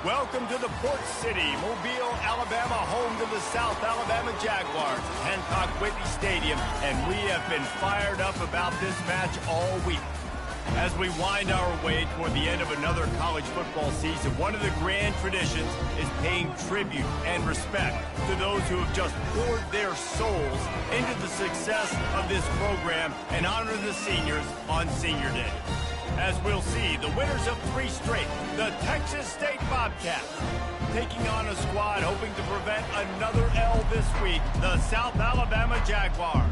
Welcome to the Port City, Mobile, Alabama, home to the S.Alabama Jaguars, Hancock Whitney Stadium, and we have been fired up about this match all week. As we wind our way toward the end of another college football season, one of the grand traditions is paying tribute and respect to those who have just poured their souls into the success of this program and honor the seniors on Senior Day. As we'll see, the winners of 3 straight, the Texas State Bobcats, taking on a squad hoping to prevent another L this week, the S.Alabama Jaguars.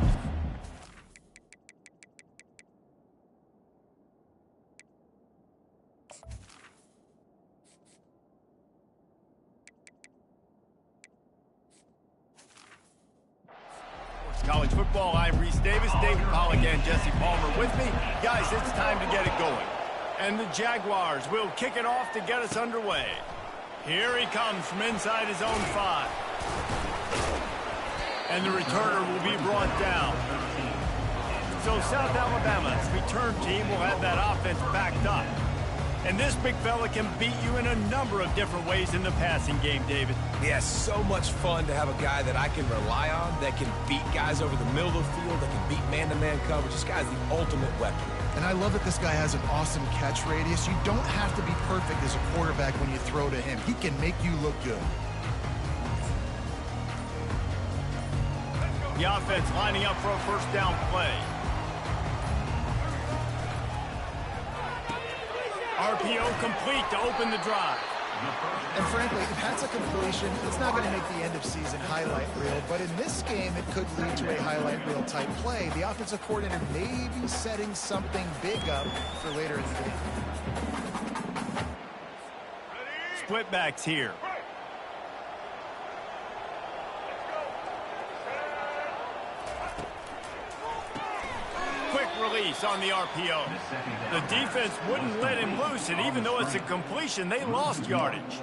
College football, I'm Reese Davis, David Pollock, and Jesse Palmer with me. Guys, it's time to get it going. And the Jaguars will kick it off to get us underway. Here he comes from inside his own 5. And the returner will be brought down. So S.Alabama's return team will have that offense backed up. And this big fella can beat you in a number of different ways in the passing game, David. Yeah, so much fun to have a guy that I can rely on, that can beat guys over the middle of the field, that can beat man-to-man coverage. This guy's the ultimate weapon. And I love that this guy has an awesome catch radius. You don't have to be perfect as a quarterback when you throw to him. He can make you look good. The offense lining up for a first down play. RPO complete to open the drive. And frankly, if that's a completion, it's not going to make the end-of-season highlight reel. But in this game, it could lead to a highlight reel type play. The offensive coordinator may be setting something big up for later in the game. Split backs here. Quick release on the RPO. The defense wouldn't let him loose, and even though it's a completion, they lost yardage.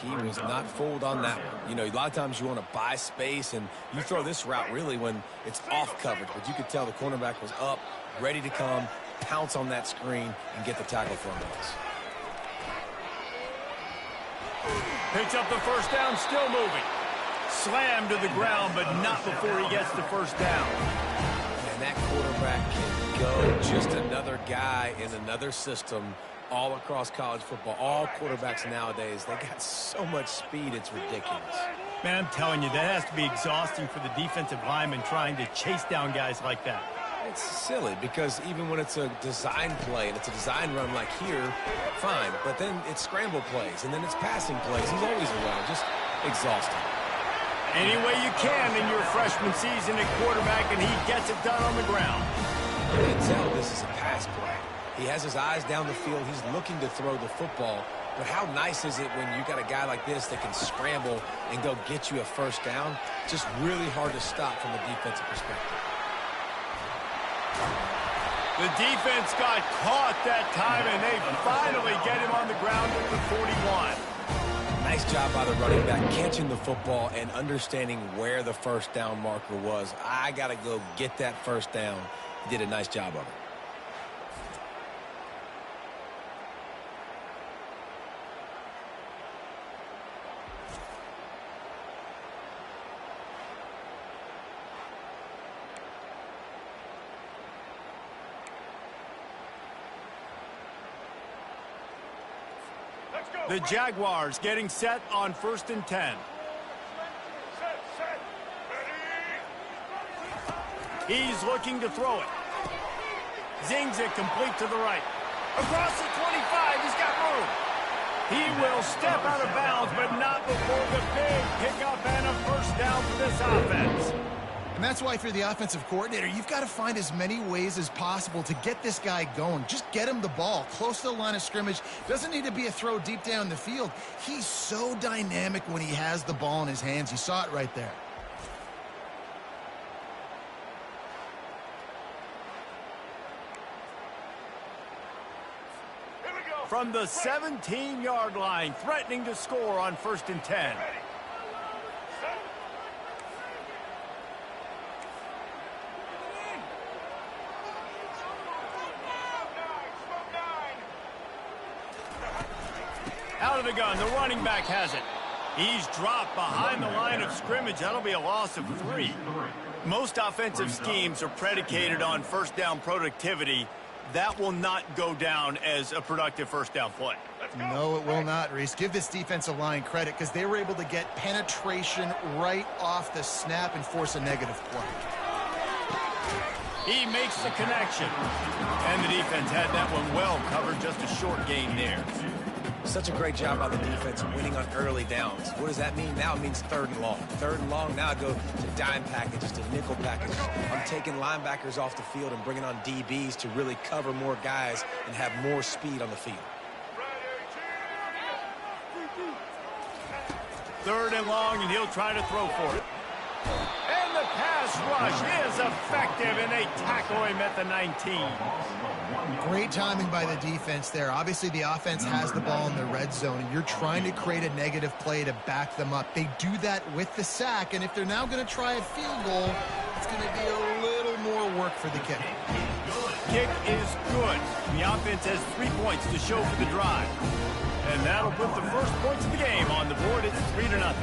He was not fooled on that one. You know, a lot of times you want to buy space, and you throw this route really when it's off coverage. But you could tell the cornerback was up, ready to come, pounce on that screen, and get the tackle from us. Picks up the first down, still moving. Slammed to the ground, but not before he gets the first down. And that quarterback can go. Just another guy in another system all across college football. All quarterbacks nowadays, they got so much speed, it's ridiculous. Man, I'm telling you, that has to be exhausting for the defensive lineman trying to chase down guys like that. It's silly because even when it's a design play and it's a design run like here, fine. But then it's scramble plays and then it's passing plays. He's always around, just exhausting. Any way you can in your freshman season at quarterback, and he gets it done on the ground. You can tell this is a pass play. He has his eyes down the field. He's looking to throw the football. But how nice is it when you got a guy like this that can scramble and go get you a first down? Just really hard to stop from a defensive perspective. The defense got caught that time, and they finally get him on the ground at the 41. Nice job by the running back, catching the football and understanding where the first down marker was. I got to go get that first down. He did a nice job of it. The Jaguars getting set on 1st and 10. He's looking to throw it. Zings it complete to the right. Across the 25, he's got room. He will step out of bounds, but not before the big pickup and a first down for this offense. And that's why if you're the offensive coordinator, you've got to find as many ways as possible to get this guy going. Just get him the ball close to the line of scrimmage. Doesn't need to be a throw deep down the field. He's so dynamic when he has the ball in his hands. You saw it right there. from the 17-yard line, threatening to score on 1st and 10. Out of the gun, the running back has it. He's dropped behind the line of scrimmage. That'll be a loss of 3. Most offensive schemes are predicated on first down productivity. That will not go down as a productive first down play. No, it will not, Reese. Give this defensive line credit because they were able to get penetration right off the snap and force a negative play. He makes the connection. And the defense had that one well covered, just a short gain there. Such a great job by the defense winning on early downs. What does that mean? Now it means 3rd and long. 3rd and long, now I go to dime packages, to nickel packages. I'm taking linebackers off the field and bringing on DBs to really cover more guys and have more speed on the field. 3rd and long, and he'll try to throw for it. And the pass rush is effective, and they tackle him at the 19. Great timing by the defense there. Obviously, the offense has the ball in the red zone, and you're trying to create a negative play to back them up. They do that with the sack, and if they're now going to try a field goal, it's going to be a little more work for the kicker. Kick is good. The offense has 3 points to show for the drive. And that'll put the first points of the game on the board. It's 3-0.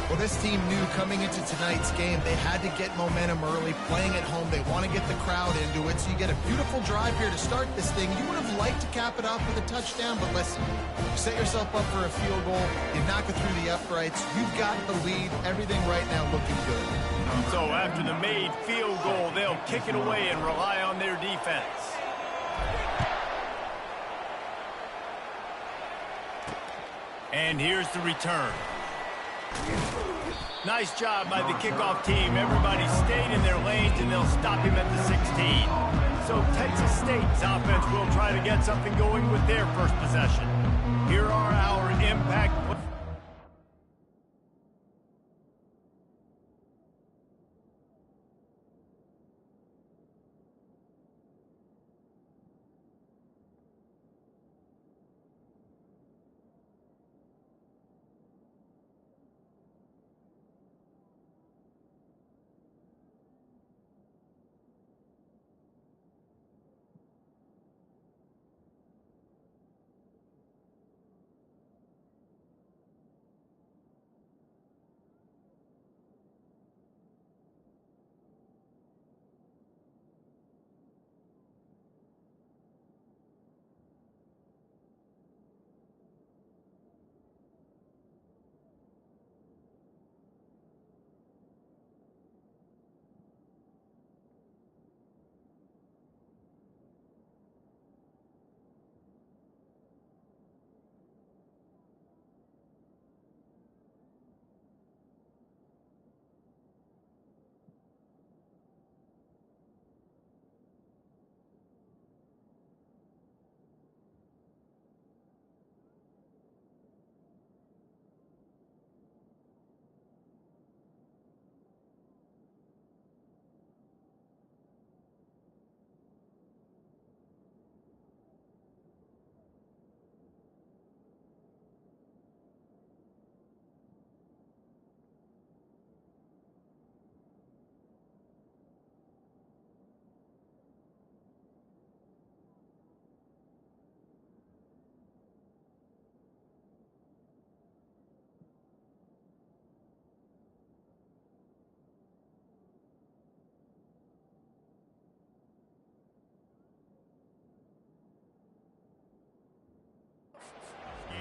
Well, this team knew coming into tonight's game they had to get momentum early, playing at home. They want to get the crowd into it, so you get a beautiful drive here to start this thing. You would have liked to cap it off with a touchdown, but listen, you set yourself up for a field goal, you knock it through the uprights, you've got the lead, everything right now looking good. So after the made field goal, they'll kick it away and rely on their defense. And here's the return. Nice job by the kickoff team. Everybody stayed in their lanes, and they'll stop him at the 16. So Texas State's offense will try to get something going with their first possession. Here are our impact.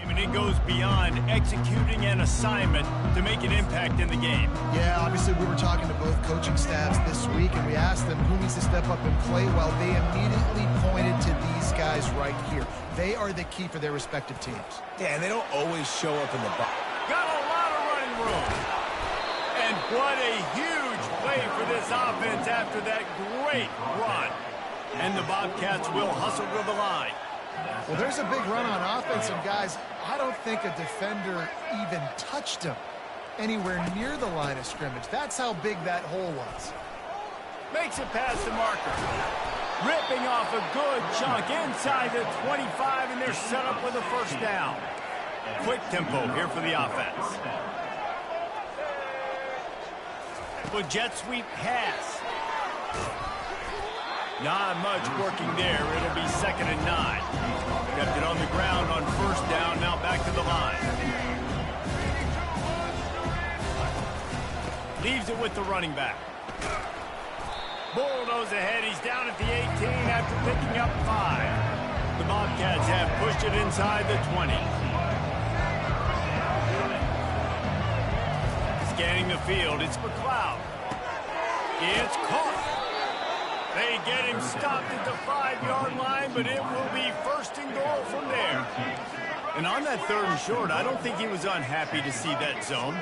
And it goes beyond executing an assignment to make an impact in the game. Yeah, obviously we were talking to both coaching staffs this week, and we asked them who needs to step up and play well. They immediately pointed to these guys right here. They are the key for their respective teams. Yeah, and they don't always show up in the box. Got a lot of running room. And what a huge play for this offense after that great run. And the Bobcats will hustle to the line. Well, there's a big run on offense, and guys, I don't think a defender even touched him anywhere near the line of scrimmage. That's how big that hole was. Makes it past the marker. Ripping off a good chunk inside the 25, and they're set up with a first down. Quick tempo here for the offense. With jet sweep pass. Not much working there. It'll be 2nd and 9. Kept it on the ground on first down. Now back to the line. Leaves it with the running back. Bulldoze ahead. He's down at the 18 after picking up 5. The Bobcats have pushed it inside the 20. Scanning the field. It's McLeod. It's caught. They get him stopped at the 5-yard line, but it will be 1st and goal from there. And on that 3rd and short, I don't think he was unhappy to see that zone.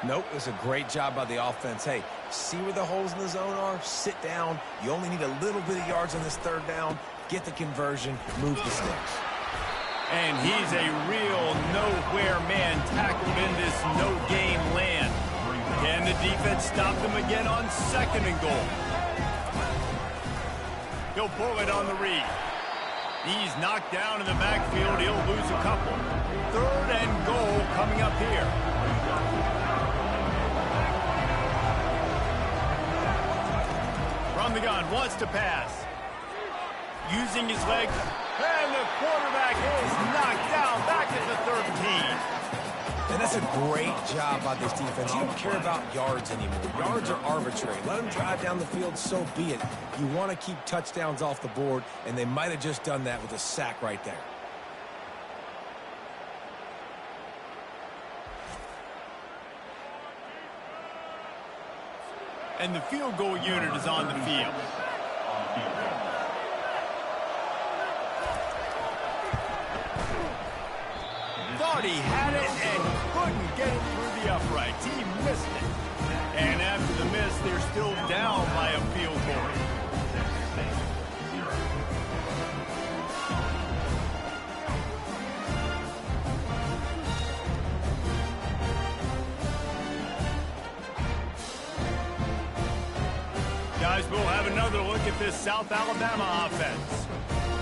Nope, it was a great job by the offense. Hey, see where the holes in the zone are? Sit down. You only need a little bit of yards on this 3rd down. Get the conversion. Move the sticks. And he's a real nowhere man tackled in this no-gain land. Can the defense stop them again on 2nd and goal? He'll pull it on the read. He's knocked down in the backfield. He'll lose a couple. 3rd and goal coming up here. From the gun, wants to pass. Using his legs. And the quarterback is knocked down back at the 13. And that's a great job by this defense. You don't care about yards anymore. Yards are arbitrary. Let them drive down the field, so be it. You want to keep touchdowns off the board, and they might have just done that with a sack right there. And the field goal unit is on the field. Thought he had it and couldn't get it through the uprights. He missed it. And after the miss, they're still down by a field goal. Guys, we'll have another look at this South Alabama offense.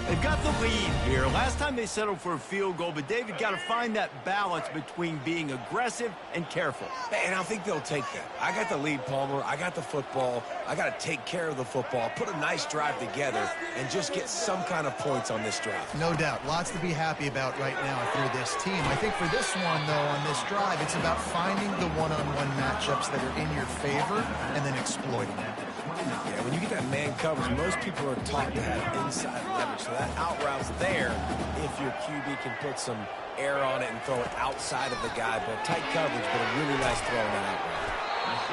They've got the lead here. Last time they settled for a field goal, but David got to find that balance between being aggressive and careful. And I think they'll take that. I got the lead, Palmer. I got the football. I got to take care of the football, put a nice drive together, and just get some kind of points on this drive. No doubt. Lots to be happy about right now if you're this team. I think for this one, though, on this drive, it's about finding the one-on-one matchups that are in your favor and then exploiting them. Yeah, when you get that man coverage, most people are taught to have inside leverage. So that out route's there if your QB can put some air on it and throw it outside of the guy. But tight coverage, but a really nice throw in that out route.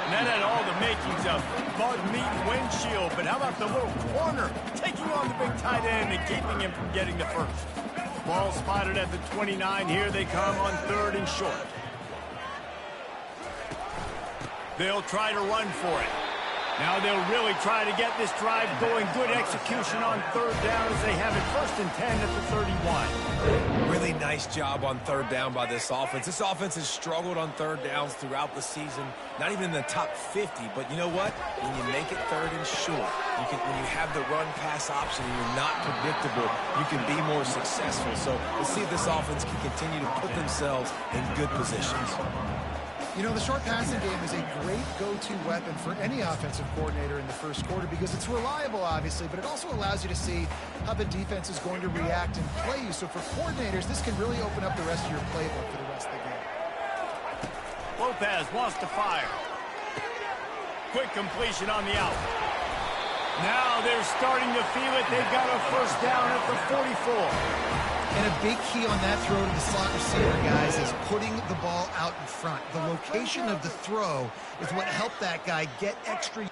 And that had all the makings of bug meat windshield. But how about the little corner taking on the big tight end and keeping him from getting the first? Ball spotted at the 29. Here they come on 3rd and short. They'll try to run for it. Now they'll really try to get this drive going. Good execution on 3rd down as they have it 1st and 10 at the 31. Really nice job on 3rd down by this offense. This offense has struggled on 3rd downs throughout the season. Not even in the top 50, but you know what? When you make it 3rd and short, when you have the run-pass option and you're not predictable, you can be more successful. So let's see if this offense can continue to put themselves in good positions. You know, the short passing game is a great go-to weapon for any offensive coordinator in the first quarter because it's reliable, obviously, but it also allows you to see how the defense is going to react and play you. So for coordinators, this can really open up the rest of your playbook for the rest of the game. Lopez wants to fire. Quick completion on the out. Now they're starting to feel it. They've got a first down at the 44. And a big key on that throw to the slot receiver, guys, is putting the ball out in front. The location of the throw is what helped that guy get extra.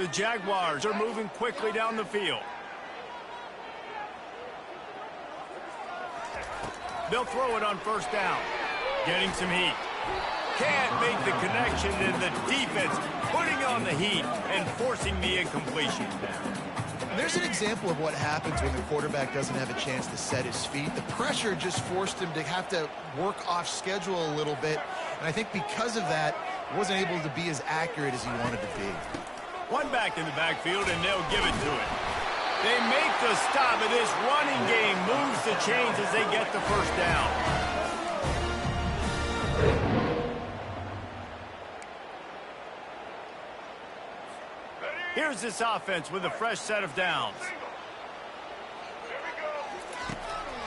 The Jaguars are moving quickly down the field. They'll throw it on first down. Getting some heat. Can't make the connection, and the defense putting on the heat and forcing the incompletion. There's an example of what happens when the quarterback doesn't have a chance to set his feet. The pressure just forced him to have to work off schedule a little bit. And I think because of that, wasn't able to be as accurate as he wanted to be. One back in the backfield, and they'll give it to it. They make the stop, and this running game moves the chains as they get the first down. Here's this offense with a fresh set of downs.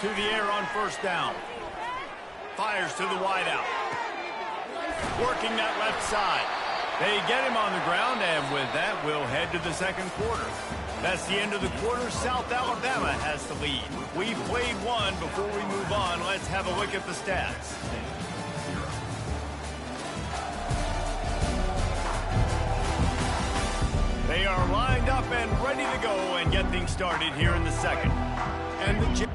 To the air on first down. Fires to the wideout. Working that left side. They get him on the ground, and with that, we'll head to the second quarter. That's the end of the quarter. South Alabama has the lead. We've played one. Before we move on, let's have a look at the stats. They are lined up and ready to go and get things started here in the second. And the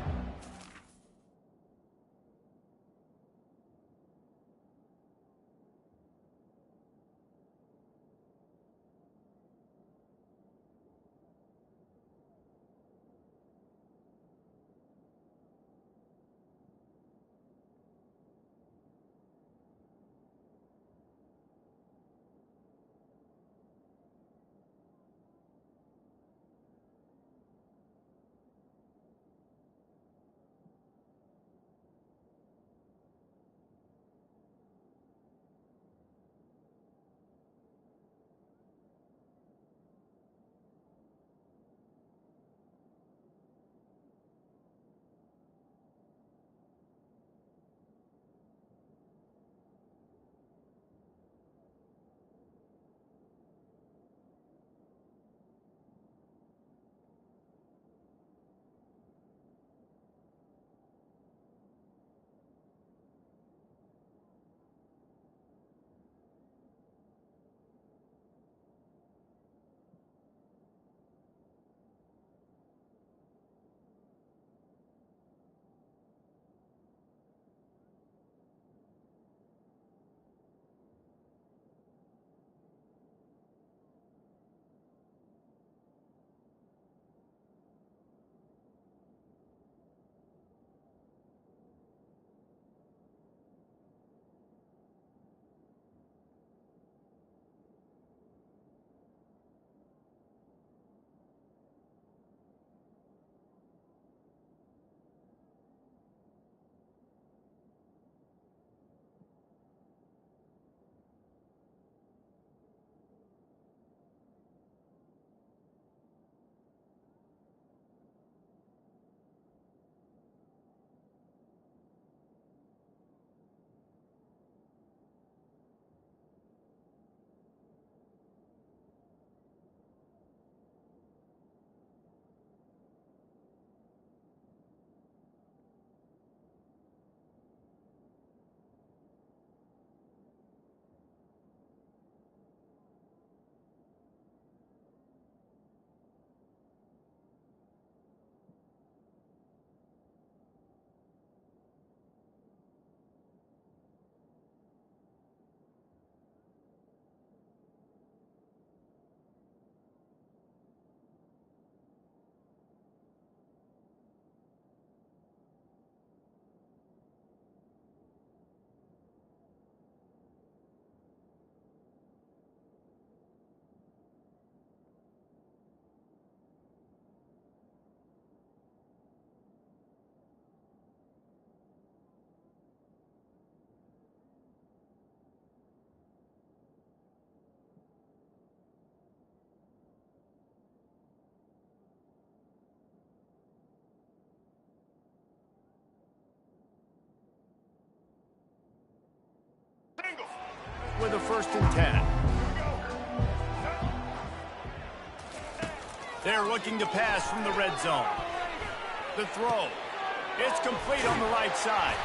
with a 1st and 10. They're looking to pass from the red zone. The throw. It's complete on the right side.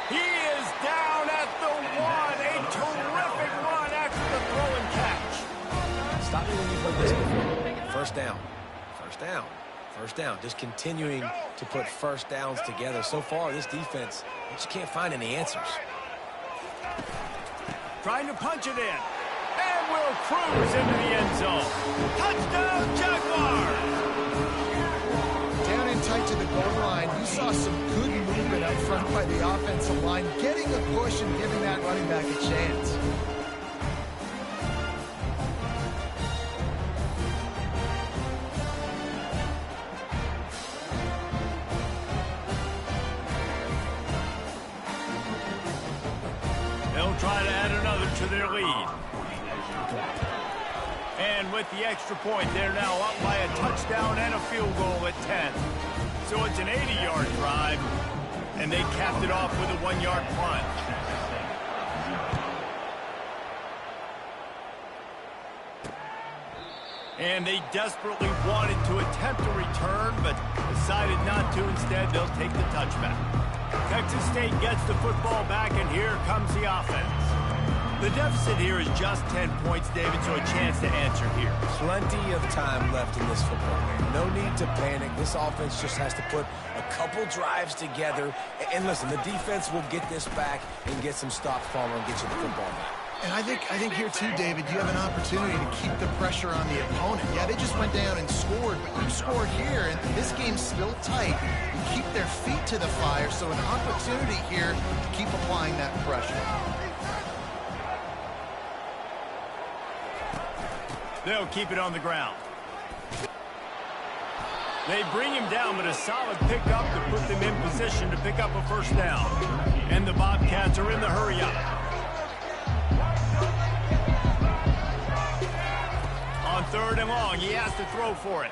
He is down at the 1. A terrific run after the throw and catch. Stop me when you've heard this before. First down. First down. First down. Just continuing to put first downs together. So far, this defense, you just can't find any answers. Trying to punch it in. And will cruise into the end zone. Touchdown, Jaguars! Down in tight to the goal line, you saw some good movement up front by the offensive line, getting a push and giving that running back a chance. They'll try to add another to their lead. And with the extra point, they're now up by a touchdown and a field goal at 10. So it's an 80-yard drive, and they capped it off with a 1-yard plunge. And they desperately wanted to attempt a return, but decided not to. Instead, they'll take the touchback. Texas State gets the football back, and here comes the offense. The deficit here is just 10 points, David, so a chance to answer here. Plenty of time left in this football game. No need to panic. This offense just has to put a couple drives together. And listen, the defense will get this back and get some stops following and get you the football back. And I think here too, David, you have an opportunity to keep the pressure on the opponent. Yeah, they just went down and scored, but you scored here, and this game's still tight. You keep their feet to the fire, so an opportunity here to keep applying that pressure. They'll keep it on the ground. They bring him down, but a solid pickup to put them in position to pick up a first down. And the Bobcats are in the hurry-up. On 3rd and long, he has to throw for it.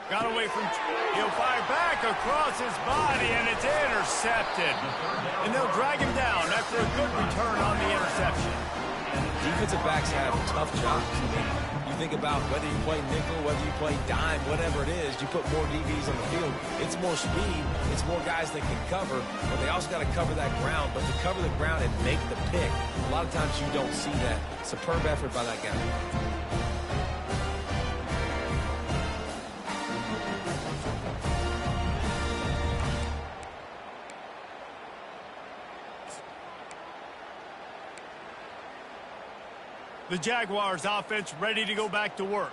Got away from... He'll fire back across his body, and it's intercepted. And they'll drag him down after a good return on the interception. Defensive backs have tough jobs. I mean, you think about whether you play nickel, whether you play dime, whatever it is, you put more DBs on the field. It's more speed. It's more guys that can cover, but they also got to cover that ground. But to cover the ground and make the pick, a lot of times you don't see that. Superb effort by that guy. The Jaguars offense ready to go back to work.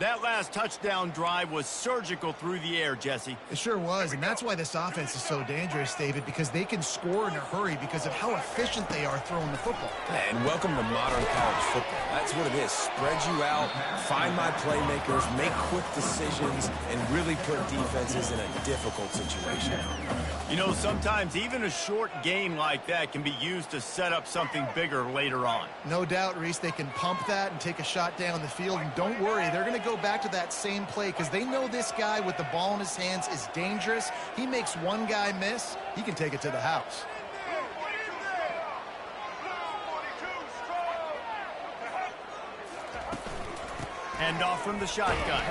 That last touchdown drive was surgical through the air, Jesse. It sure was, and that's why this offense is so dangerous, David, because they can score in a hurry because of how efficient they are throwing the football. And welcome to modern college football. That's what it is. Spread you out, find my playmakers, make quick decisions, and really put defenses in a difficult situation. You know, sometimes even a short gain like that can be used to set up something bigger later on. No doubt, Reese, they can pump that and take a shot down the field, and don't worry, they're going to go back to that same play because they know this guy with the ball in his hands is dangerous. He makes one guy miss, he can take it to the house. Hand off from the shotgun.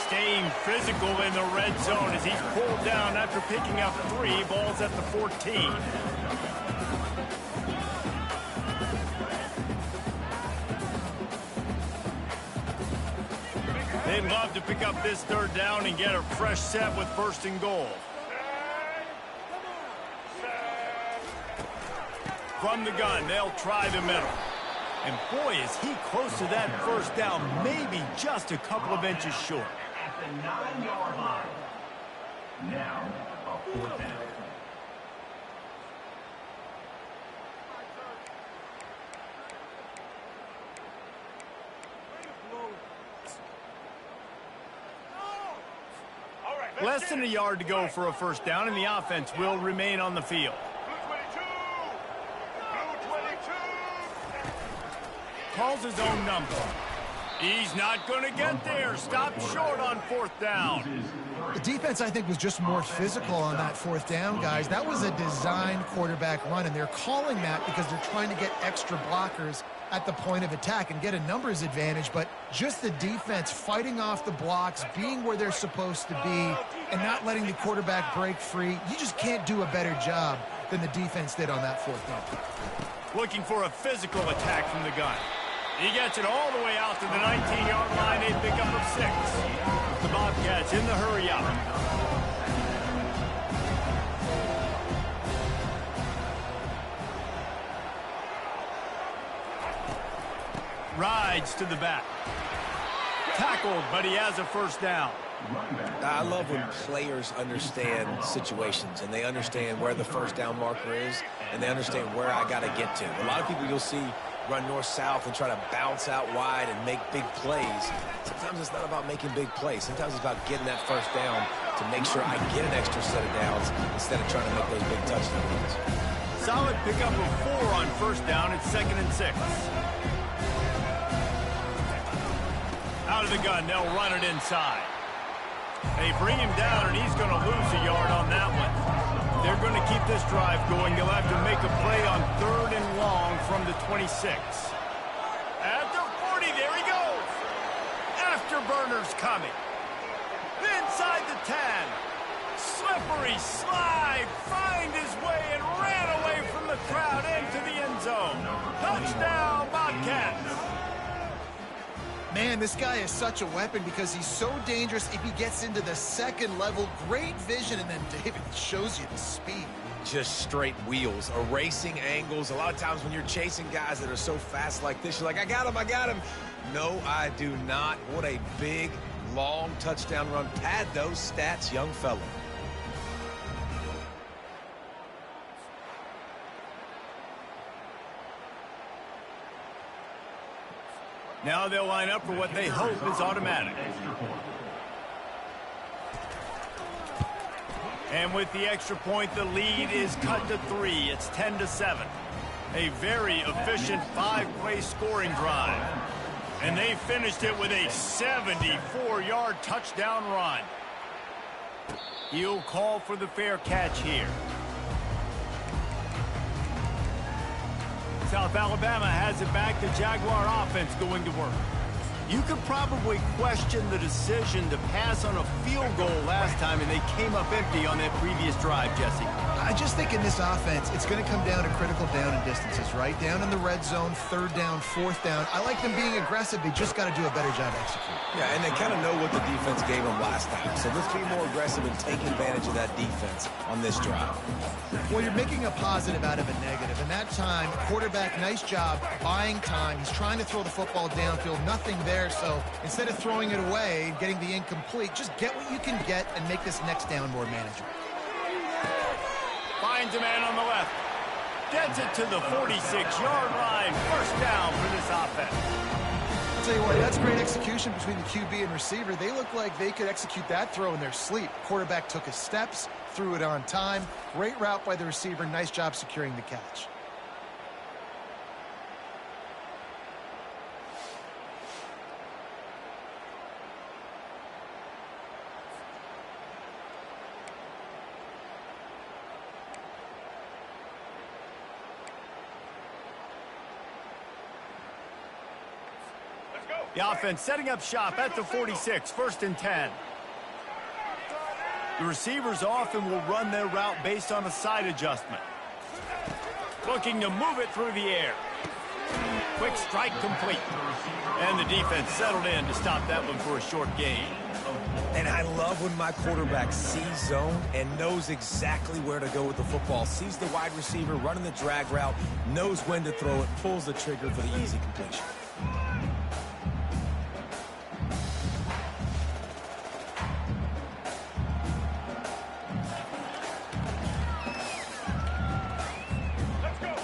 Staying physical in the red zone as he's pulled down after picking up 3 balls at the 14. They'd love to pick up this 3rd down and get a fresh set with 1st and goal. From the gun, they'll try the middle. And boy, is he close to that 1st down, maybe just a couple of inches short. At the 9-yard line. Now, a 4th down. Less than a yard to go for a 1st down, and the offense will remain on the field. Calls his own number. He's not going to get there. Stopped short on 4th down. The defense, I think, was just more physical on that 4th down, guys. That was a designed quarterback run, and they're calling that because they're trying to get extra blockers at the point of attack and get a numbers advantage, but just the defense fighting off the blocks, being where they're supposed to be, and not letting the quarterback break free. You just can't do a better job than the defense did on that 4th down. Looking for a physical attack from the gun. He gets it all the way out to the 19-yard line. A pickup of 6. The Bobcats in the hurry up. Rides to the back. Tackled, but he has a first down. I love when players understand situations and they understand where the first down marker is and they understand where I got to get to. A lot of people you'll see run north-south and try to bounce out wide and make big plays. Sometimes it's not about making big plays. Sometimes it's about getting that first down to make sure I get an extra set of downs instead of trying to make those big touchdowns. Solid pickup of 4 on first down. It's 2nd and 6. Out of the gun, they'll run it inside. They bring him down, and he's going to lose a yard on that one. They're going to keep this drive going. They'll have to make a play on 3rd and long from the 26. At the 40, there he goes. Afterburner's coming. Inside the 10. Slippery slide. Find his way and ran away from the crowd into the end zone. Touchdown, Bobcats. Man, this guy is such a weapon because he's so dangerous if he gets into the second level. Great vision, and then David shows you the speed. Just straight wheels, erasing angles. A lot of times when you're chasing guys that are so fast like this, you're like, I got him. No, I do not. What a big, long touchdown run. Pad those stats, young fella. Now they'll line up for what they hope is automatic. And with the extra point, the lead is cut to 3. It's 10-7. A very efficient 5-play scoring drive. And they finished it with a 74-yard touchdown run. He'll call for the fair catch here. South Alabama has it back. The Jaguar offense going to work. You could probably question the decision to pass on a field goal last time, and they came up empty on that previous drive, Jesse. I just think in this offense, it's going to come down to critical down and distances, right? Down in the red zone, 3rd down, 4th down. I like them being aggressive. They just got to do a better job executing. Yeah, and they kind of know what the defense gave them last time. So let's be more aggressive and take advantage of that defense on this drive. Well, you're making a positive out of a negative. And that time, quarterback, nice job buying time. He's trying to throw the football downfield. Nothing there. So instead of throwing it away and getting the incomplete, just get what you can get and make this next down more manageable. Finds a man on the left. Gets it to the 46-yard line. First down for this offense. I'll tell you what, that's great execution between the QB and receiver. They look like they could execute that throw in their sleep. Quarterback took his steps, threw it on time. Great route by the receiver. Nice job securing the catch. The offense setting up shop at the 46, 1st and 10. The receivers often will run their route based on a side adjustment. Looking to move it through the air. Quick strike complete. And the defense settled in to stop that one for a short gain. And I love when my quarterback sees zone and knows exactly where to go with the football. Sees the wide receiver running the drag route, knows when to throw it, pulls the trigger for the easy completion.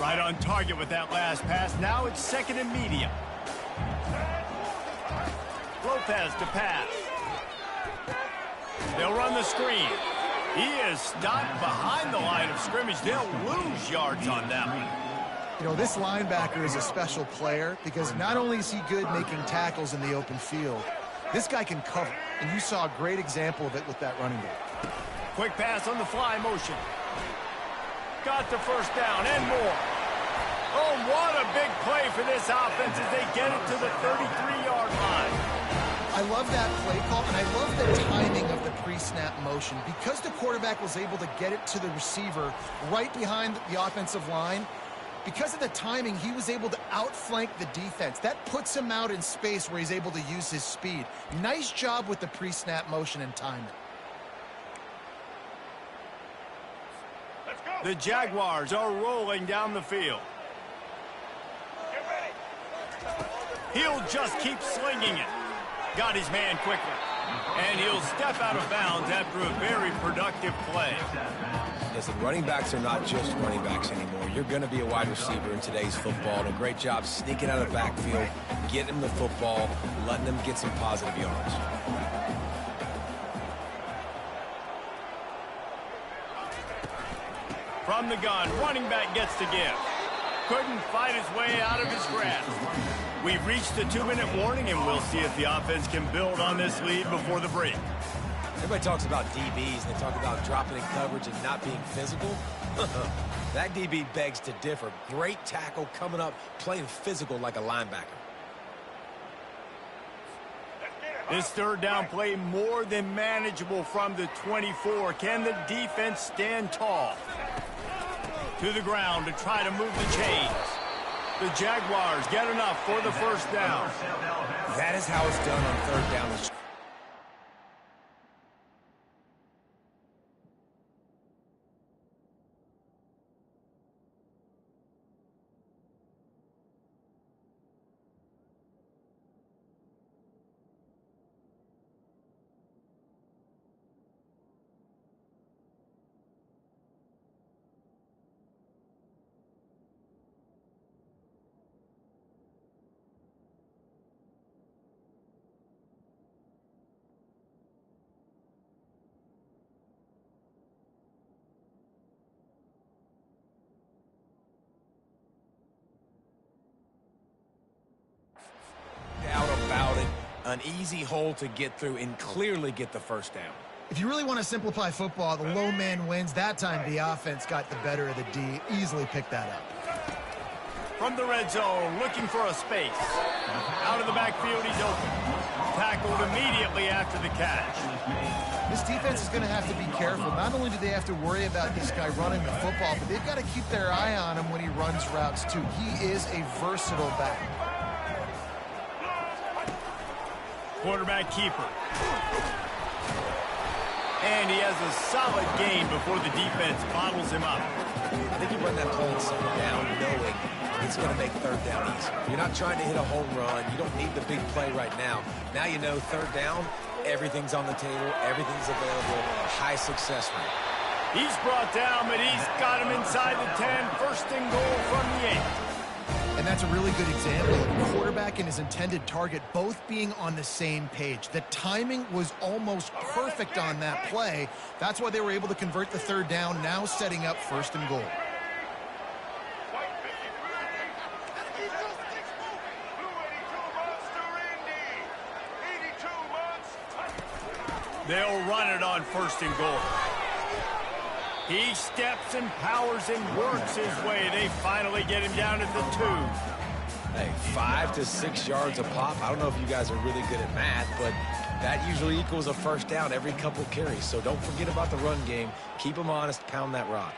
Right on target with that last pass. Now it's 2nd and medium. Lopez to pass. They'll run the screen. He is stopped behind the line of scrimmage. They'll lose yards on that one. You know, this linebacker is a special player because not only is he good making tackles in the open field, this guy can cover. And you saw a great example of it with that running back. Quick pass on the fly motion. Got the first down and more. Oh, what a big play for this offense as they get it to the 33-yard line. I love that play call, and I love the timing of the pre-snap motion. Because the quarterback was able to get it to the receiver right behind the offensive line, Because of the timing, he was able to outflank the defense. That puts him out in space where he's able to use his speed. Nice job with the pre-snap motion and timing. The Jaguars are rolling down the field. He'll just keep slinging it. Got his man quickly. And he'll step out of bounds after a very productive play. Listen, running backs are not just running backs anymore. You're going to be a wide receiver in today's football. And a great job sneaking out of the backfield, getting him the football, letting him get some positive yards. From the gun, running back gets to give. Couldn't fight his way out of his grasp. We've reached the 2-minute warning, and we'll see if the offense can build on this lead before the break. Everybody talks about DBs, and they talk about dropping in coverage and not being physical. That DB begs to differ. Great tackle coming up, playing physical like a linebacker. This third down play more than manageable from the 24. Can the defense stand tall? To the ground to try to move the chains. The Jaguars get enough for the first down. That is how it's done on third down. An easy hole to get through and clearly get the first down. If you really want to simplify football, the low man wins. That time the offense got the better of the D. Easily picked that up. From the red zone, looking for a space. Out of the backfield, he's open. Tackled immediately after the catch. This defense is going to have to be careful. Not only do they have to worry about this guy running the football, but they've got to keep their eye on him when he runs routes too. He is a versatile back. Quarterback keeper. And he has a solid gain before the defense bottles him up. I think you run that play and settle down knowing it's going to make third down easy. You're not trying to hit a home run. You don't need the big play right now. Now you know third down, everything's on the table, everything's available, high success rate. He's brought down, but he's got him inside the 10. First and goal from the 8. And that's a really good example of the quarterback and his intended target both being on the same page. The timing was almost perfect on that play. That's why they were able to convert the third down, now setting up first and goal. They'll run it on first and goal. He steps and powers and works his way. They finally get him down at the 2. Hey, 5 to 6 yards a pop. I don't know if you guys are really good at math, but that usually equals a first down every couple carries. So don't forget about the run game. Keep them honest. Pound that rock.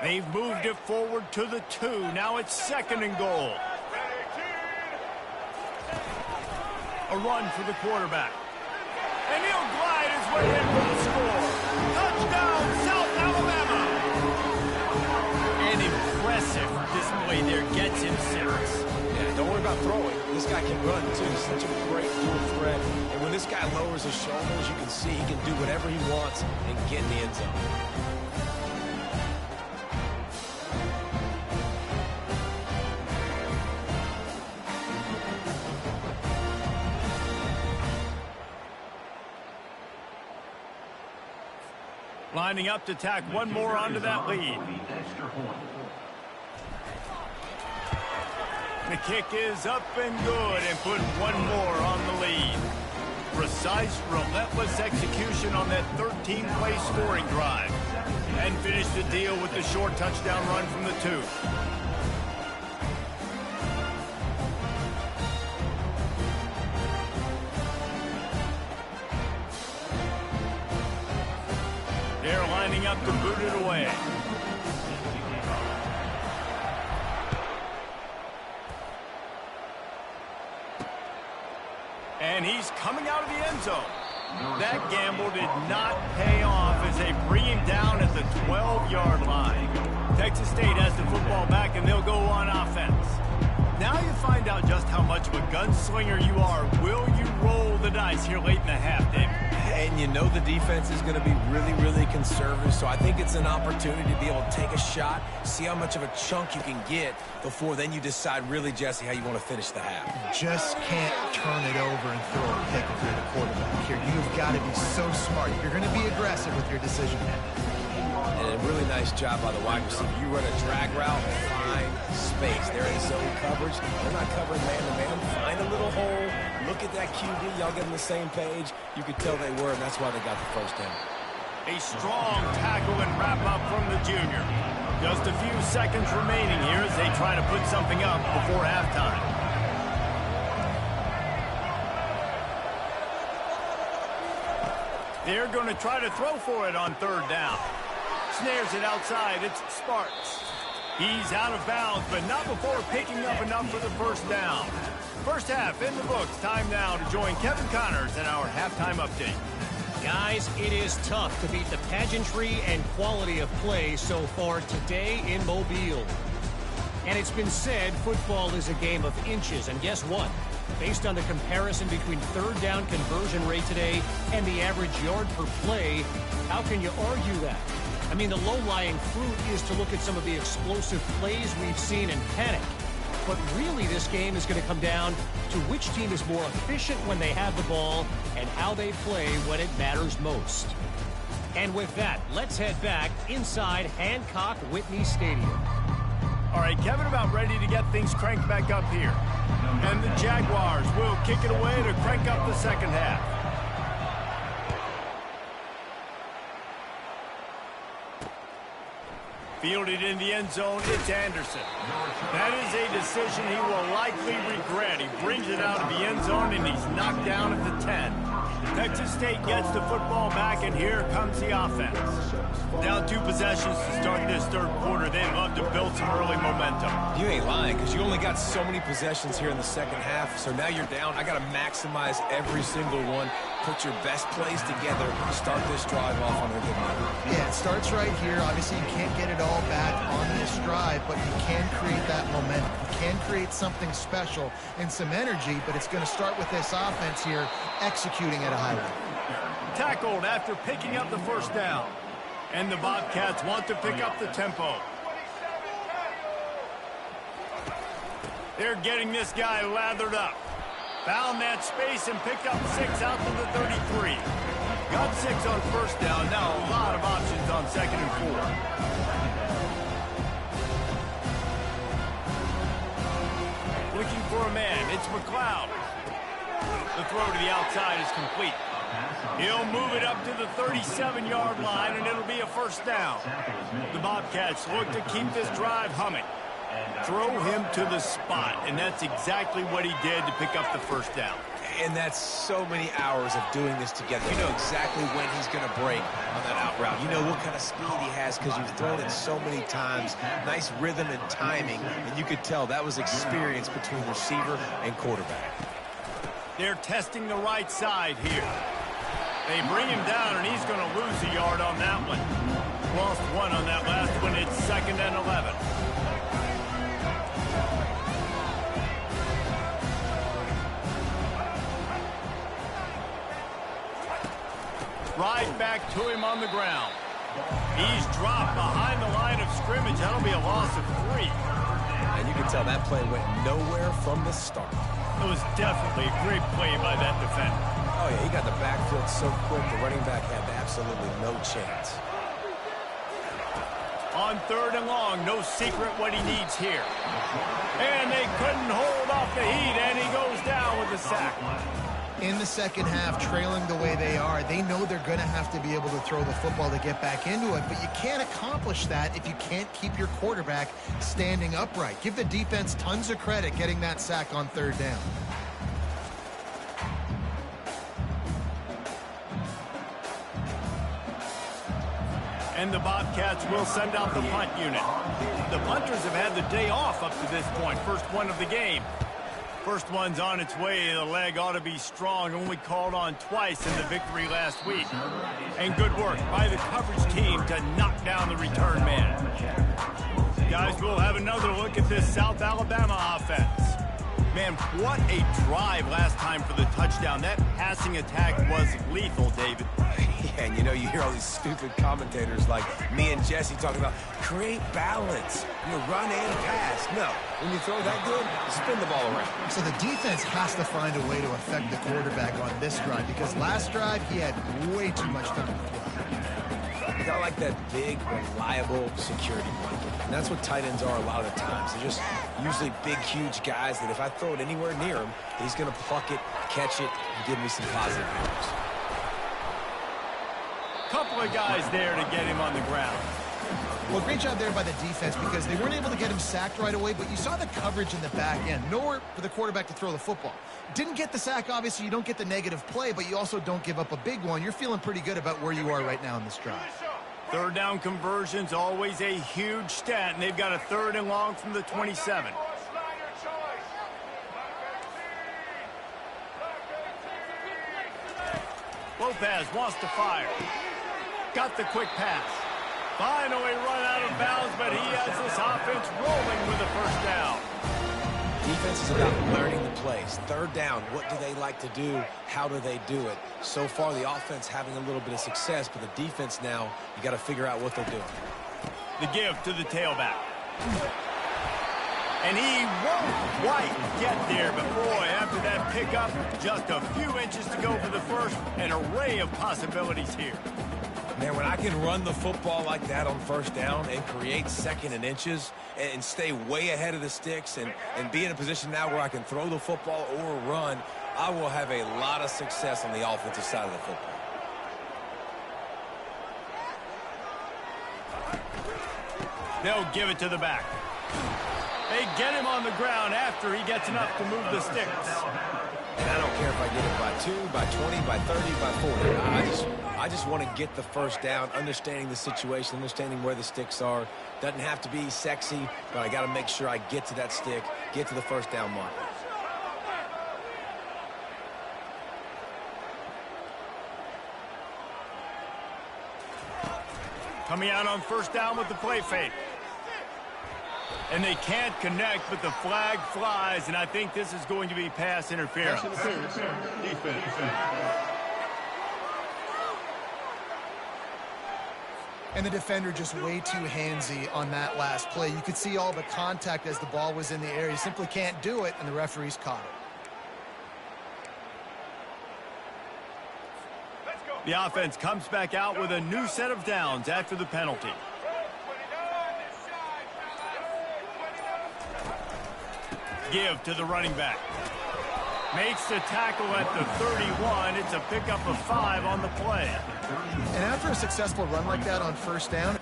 They've moved it forward to the 2. Now it's second and goal. A run for the quarterback. And he'll glide his way in for the score. Touchdown, S.Alabama. An impressive display there gets him 6. Yeah, don't worry about throwing. This guy can run, too. He's such a great dual threat. And when this guy lowers his shoulders, you can see he can do whatever he wants and get in the end zone. Lining up to tack one more onto that lead. The kick is up and good and put one more on the lead. Precise, relentless execution on that 13-play scoring drive. And finish the deal with the short touchdown run from the 2. They're lining up to boot it away. And he's coming out of the end zone. That gamble did not pay off as they bring him down at the 12-yard line. Texas State has the football back, and they'll go on offense. Now you find out just how much of a gunslinger you are. Will you roll the dice here late in the half, David? And you know the defense is going to be really, really conservative, so I think it's an opportunity to be able to take a shot, see how much of a chunk you can get before then you decide really, Jesse, how you want to finish the half. Just can't turn it over and throw a pick if you're the quarterback here. You've got to be so smart. You're going to be aggressive with your decision making. And a really nice job by the wide receiver. You run a drag route, find space. They're in zone coverage. They're not covering man-to-man. Find a little hole. Look at that QB. Y'all get on the same page. You could tell they were, and that's why they got the first down. A strong tackle and wrap-up from the junior. Just a few seconds remaining here as they try to put something up before halftime. They're going to try to throw for it on third down. Snares it outside. It's Sparks. He's out of bounds, but not before picking up enough for the first down. First half in the books. Time now to join Kevin Connors in our halftime update. Guys, it is tough to beat the pageantry and quality of play so far today in Mobile. And it's been said football is a game of inches. And guess what? Based on the comparison between third down conversion rate today and the average yard per play, how can you argue that? I mean, the low-lying fruit is to look at some of the explosive plays we've seen and panic. But really, this game is going to come down to which team is more efficient when they have the ball and how they play when it matters most. And with that, let's head back inside Hancock-Whitney Stadium. All right, Kevin, about ready to get things cranked back up here. And the Jaguars will kick it away to crank up the second half. Fielded in the end zone, it's Anderson. That is a decision he will likely regret. He brings it out of the end zone, and he's knocked down at the 10. Texas State gets the football back, and here comes the offense. Down 2 possessions to start this third quarter. They'd love to build some early momentum. You ain't lying, because you only got so many possessions here in the second half, so now you're down. I got to maximize every single one. Put your best plays together. Start this drive off on a good note. Yeah, it starts right here. Obviously, you can't get it all back on this drive, but you can create that momentum. You can create something special and some energy, but it's going to start with this offense here executing at a high level. Tackled after picking up the first down. And the Bobcats want to pick up the tempo. They're getting this guy lathered up. Found that space and picked up 6 out to the 33. Got 6 on first down. Now a lot of options on second and 4. Looking for a man. It's McLeod. The throw to the outside is complete. He'll move it up to the 37-yard line, and it'll be a first down. The Bobcats look to keep this drive humming. Throw him to the spot, and that's exactly what he did to pick up the first down. And that's so many hours of doing this together. You know exactly when he's going to break on that out route. You know what kind of speed he has because you've thrown it so many times. Nice rhythm and timing, and you could tell that was experience between receiver and quarterback. They're testing the right side here. They bring him down, and he's going to lose a yard on that one. Lost 1 on that last one. It's 2nd and 11. Right back to him on the ground. He's dropped behind the line of scrimmage. That'll be a loss of 3. And you can tell that play went nowhere from the start. It was definitely a great play by that defender. Oh, yeah, he got the backfield so quick, the running back had absolutely no chance. On 3rd and long, no secret what he needs here. And they couldn't hold off the heat, and he goes down with the sack. In the second half, trailing the way they are, they know they're going to have to be able to throw the football to get back into it, but you can't accomplish that if you can't keep your quarterback standing upright. Give the defense tons of credit getting that sack on 3rd down. And the Bobcats will send out the punt unit. The punters have had the day off up to this point, first one of the game. First one's on its way. The leg ought to be strong. Only called on twice in the victory last week. And good work by the coverage team to knock down the return man. Guys, we'll have another look at this South Alabama offense. Man, what a drive last time for the touchdown. That passing attack was lethal, David. Yeah, and you know, you hear all these stupid commentators like me and Jesse talking about create balance, run and pass. No, when you throw that good, spin the ball around. So the defense has to find a way to affect the quarterback on this drive, because last drive he had way too much time to throw. You got like that big, reliable security blanket. And that's what tight ends are a lot of the times. They're just usually big, huge guys that if I throw it anywhere near him, he's going to pluck it, catch it, and give me some positive yards. Couple of guys there to get him on the ground. Well, great job there by the defense, because they weren't able to get him sacked right away, but you saw the coverage in the back end. Nowhere for the quarterback to throw the football. Didn't get the sack, obviously. You don't get the negative play, but you also don't give up a big one. You're feeling pretty good about where you are right now in this drive. Third down conversion's always a huge stat, and they've got a 3rd and long from the 27. Lopez wants to fire. Got the quick pass. Finally run out of bounds, but he has this offense rolling with a first down. Defense is about learning the plays. 3rd down, what do they like to do? How do they do it? So far, the offense having a little bit of success, but the defense now, you got to figure out what they're doing. The give to the tailback. And he won't quite get there, but boy, after that pickup, just a few inches to go for the first. An array of possibilities here. Man, when I can run the football like that on 1st down and create 2nd and inches and stay way ahead of the sticks and be in a position now where I can throw the football or run, I will have a lot of success on the offensive side of the football. They'll give it to the back. They get him on the ground after he gets enough to move the sticks. And I don't care if I get it by 2, by 20, by 30, by 40. I just want to get the 1st down, understanding the situation, understanding where the sticks are. Doesn't have to be sexy, but I got to make sure I get to that stick, get to the 1st down mark. Coming out on 1st down with the play fake. And they can't connect, but the flag flies, and I think this is going to be pass interference. And the defender just way too handsy on that last play. You could see all the contact as the ball was in the air. You simply can't do it, and the referees caught it. The offense comes back out with a new set of downs after the penalty. Give to the running back. Makes the tackle at the 31. It's a pickup of 5 on the play. And after a successful run like that on 1st down,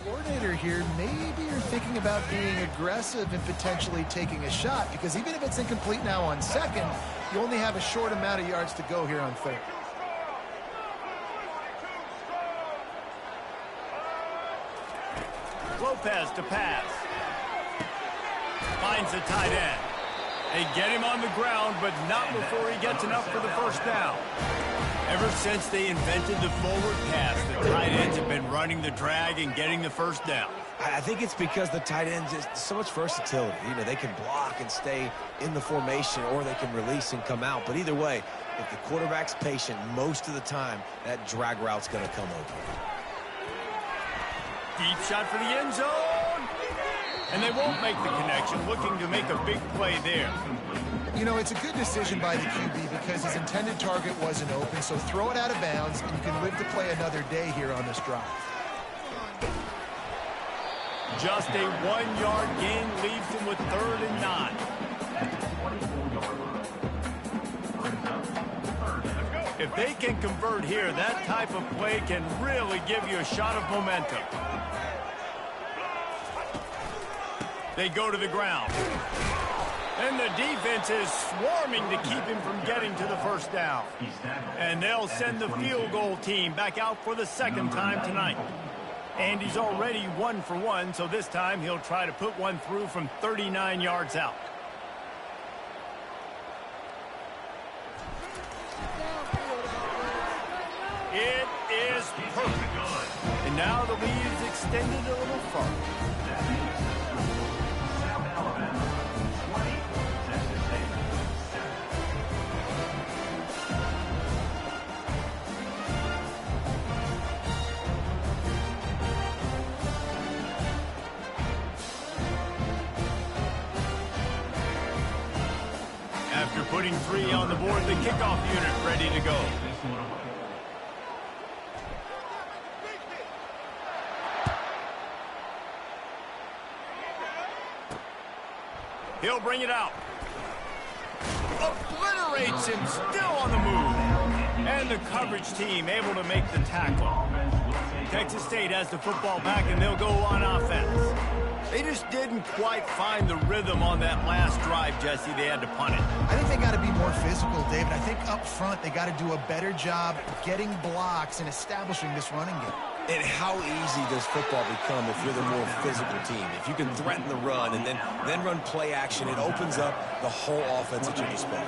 Coordinator here, maybe you're thinking about being aggressive and potentially taking a shot, because even if it's incomplete now on second, you only have a short amount of yards to go here on third. Lopez to pass. Finds the tight end. They get him on the ground, but not before he gets enough for the first down. Ever since they invented the forward pass, the tight ends have been running the drag and getting the first down. I think it's because the tight ends is so much versatility. You know, they can block and stay in the formation, or they can release and come out. But either way, if the quarterback's patient, most of the time, that drag route's going to come open. Deep shot for the end zone. And they won't make the connection, looking to make a big play there. You know, it's a good decision by the QB because his intended target wasn't open, so throw it out of bounds, and you can live to play another day here on this drive. Just a 1-yard gain leaves him with 3rd and 9. If they can convert here, that type of play can really give you a shot of momentum. They go to the ground. And the defense is swarming to keep him from getting to the first down. And they'll send the field goal team back out for the second time tonight. And he's already 1 for 1, so this time he'll try to put one through from 39 yards out. It is perfect. And now the lead is extended a little further. After putting 3 on the board, the kickoff unit ready to go. He'll bring it out. Obliterates him, still on the move. And the coverage team able to make the tackle. Texas State has the football back, and they'll go on offense. They just didn't quite find the rhythm on that last drive, Jesse. They had to punt it. I think they got to be more physical, David. I think up front they got to do a better job getting blocks and establishing this running game. And how easy does football become if you're the more physical team? If you can threaten the run and then run play action, it opens up the whole offense at your disposal.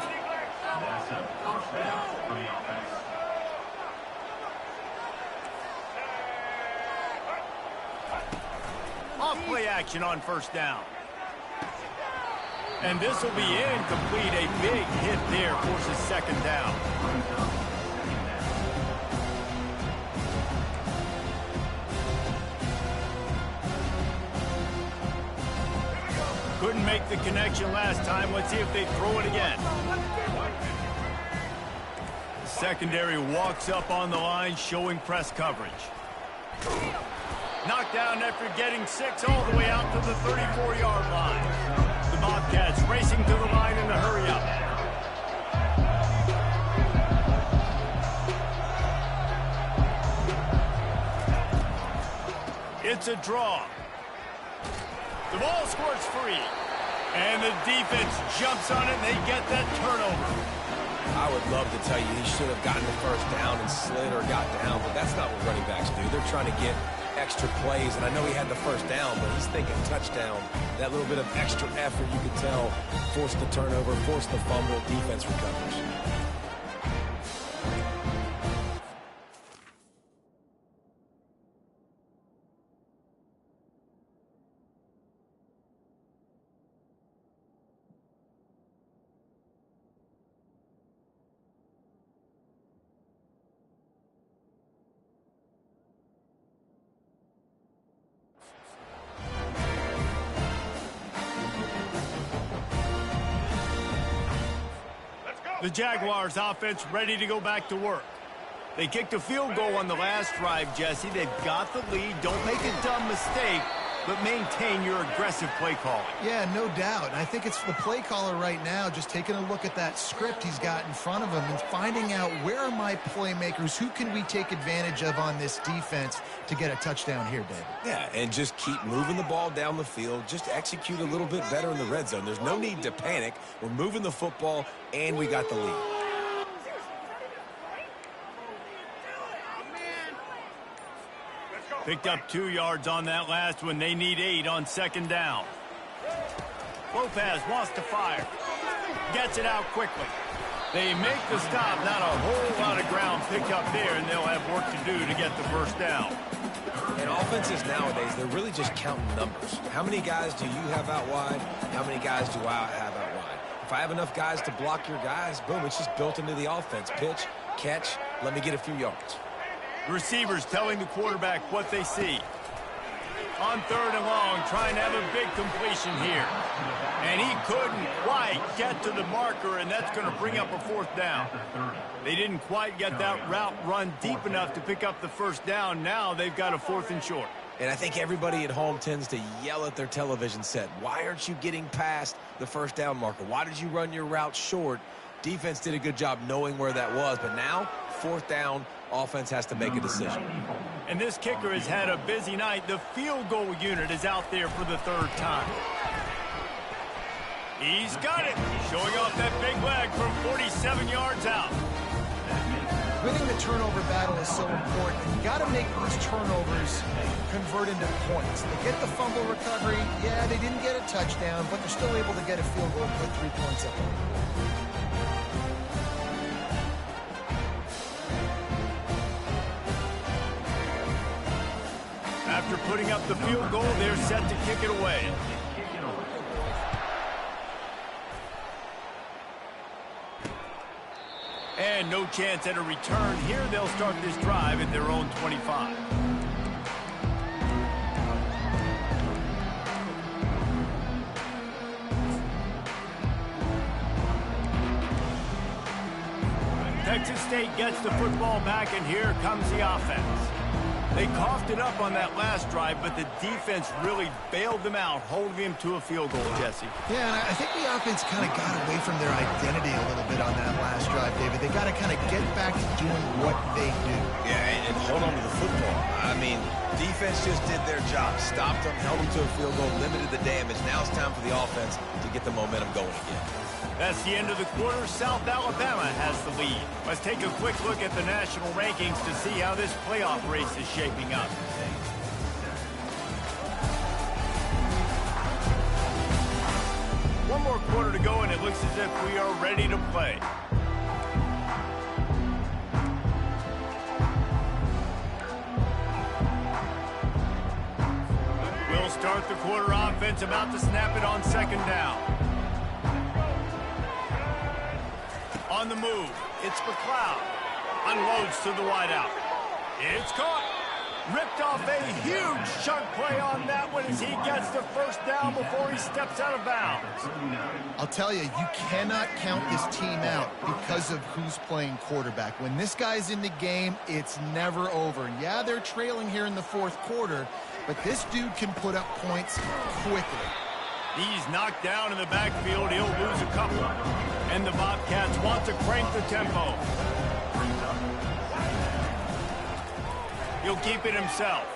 Off play action on first down. And this will be incomplete. A big hit there forces second down. Couldn't make the connection last time. Let's see if they throw it again. The secondary walks up on the line, showing press coverage. Knocked down after getting 6 all the way out to the 34-yard line. The Bobcats racing to the line in a hurry up. It's a draw. The ball squirts free. And the defense jumps on it, and they get that turnover. I would love to tell you he should have gotten the first down and slid or got down, but that's not what running backs do. They're trying to get extra plays, and I know he had the first down, but he's thinking touchdown. That little bit of extra effort, you could tell, forced the turnover, forced the fumble, defense recovers. The Jaguars offense ready to go back to work. They kicked a field goal on the last drive, Jesse. They've got the lead. Don't make a dumb mistake. but maintain your aggressive play calling. Yeah, no doubt. I think it's the play caller right now just taking a look at that script he's got in front of him and finding out where are my playmakers, who can we take advantage of on this defense to get a touchdown here, David. Yeah, and just keep moving the ball down the field. Just execute a little bit better in the red zone. There's no need to panic. We're moving the football, and we got the lead. Picked up 2 yards on that last one. They need 8 on second down. Lopez wants to fire. Gets it out quickly. They make the stop. Not a whole lot of ground picked up there, and they'll have work to do to get the first down. And offenses nowadays, they're really just counting numbers. How many guys do you have out wide? How many guys do I have out wide? If I have enough guys to block your guys, boom, it's just built into the offense. Pitch, catch, let me get a few yards. Receivers telling the quarterback what they see. On third and long, trying to have a big completion here. And he couldn't quite get to the marker, and that's going to bring up a fourth down. They didn't quite get that route run deep enough to pick up the first down. Now they've got a 4th and short. And I think everybody at home tends to yell at their television set. Why aren't you getting past the first down marker? Why did you run your route short? Defense did a good job knowing where that was, but now, 4th down, offense has to make a decision. And this kicker has had a busy night. The field goal unit is out there for the 3rd time. He's got it. Showing off that big leg from 47 yards out. Winning the turnover battle is so important. You got to make these turnovers convert into points. They get the fumble recovery. Yeah, they didn't get a touchdown, but they're still able to get a field goal and put 3 points up. After putting up the field goal, they're set to kick it away. And no chance at a return here. They'll start this drive at their own 25. Texas State gets the football back, and here comes the offense. They coughed it up on that last drive, but the defense really bailed them out, holding them to a field goal, Jesse. Yeah, and I think the offense kind of got away from their identity a little bit on that last drive, David. They got to kind of get back to doing what they do. Yeah, and hold on to the football. I mean, defense just did their job. Stopped them, held them to a field goal, limited the damage. Now it's time for the offense to get the momentum going again. That's the end of the quarter. South Alabama has the lead. Let's take a quick look at the national rankings to see how this playoff race is shaping up. One more quarter to go, and it looks as if we are ready to play. We'll start the quarter. Offense about to snap it on second down. On the move, it's McLeod. Unloads to the wideout. It's caught. Ripped off a huge chunk play on that one as he gets the first down before he steps out of bounds. I'll tell you, you cannot count this team out because of who's playing quarterback. When this guy's in the game, it's never over. Yeah, they're trailing here in the 4th quarter, but this dude can put up points quickly. He's knocked down in the backfield. He'll lose a couple. And the Bobcats want to crank the tempo. He'll keep it himself.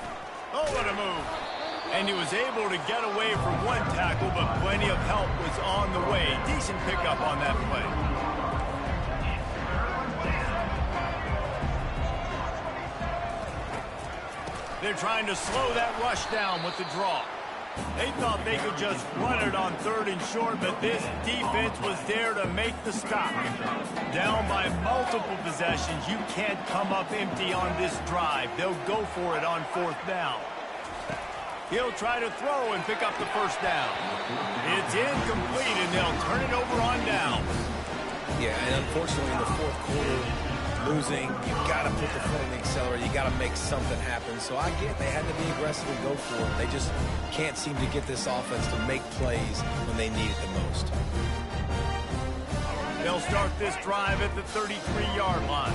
Oh, what a move. And he was able to get away from one tackle, but plenty of help was on the way. Decent pickup on that play. They're trying to slow that rush down with the draw. They thought they could just run it on 3rd and short, but this defense was there to make the stop. Down by multiple possessions, you can't come up empty on this drive. They'll go for it on 4th down. He'll try to throw and pick up the first down. It's incomplete, and they'll turn it over on down. Yeah, and unfortunately in the 4th quarter, losing, you got to put the foot on the accelerator. You got to make something happen. So I get they had to be aggressive and go for it. They just can't seem to get this offense to make plays when they need it the most. They'll start this drive at the 33-yard line.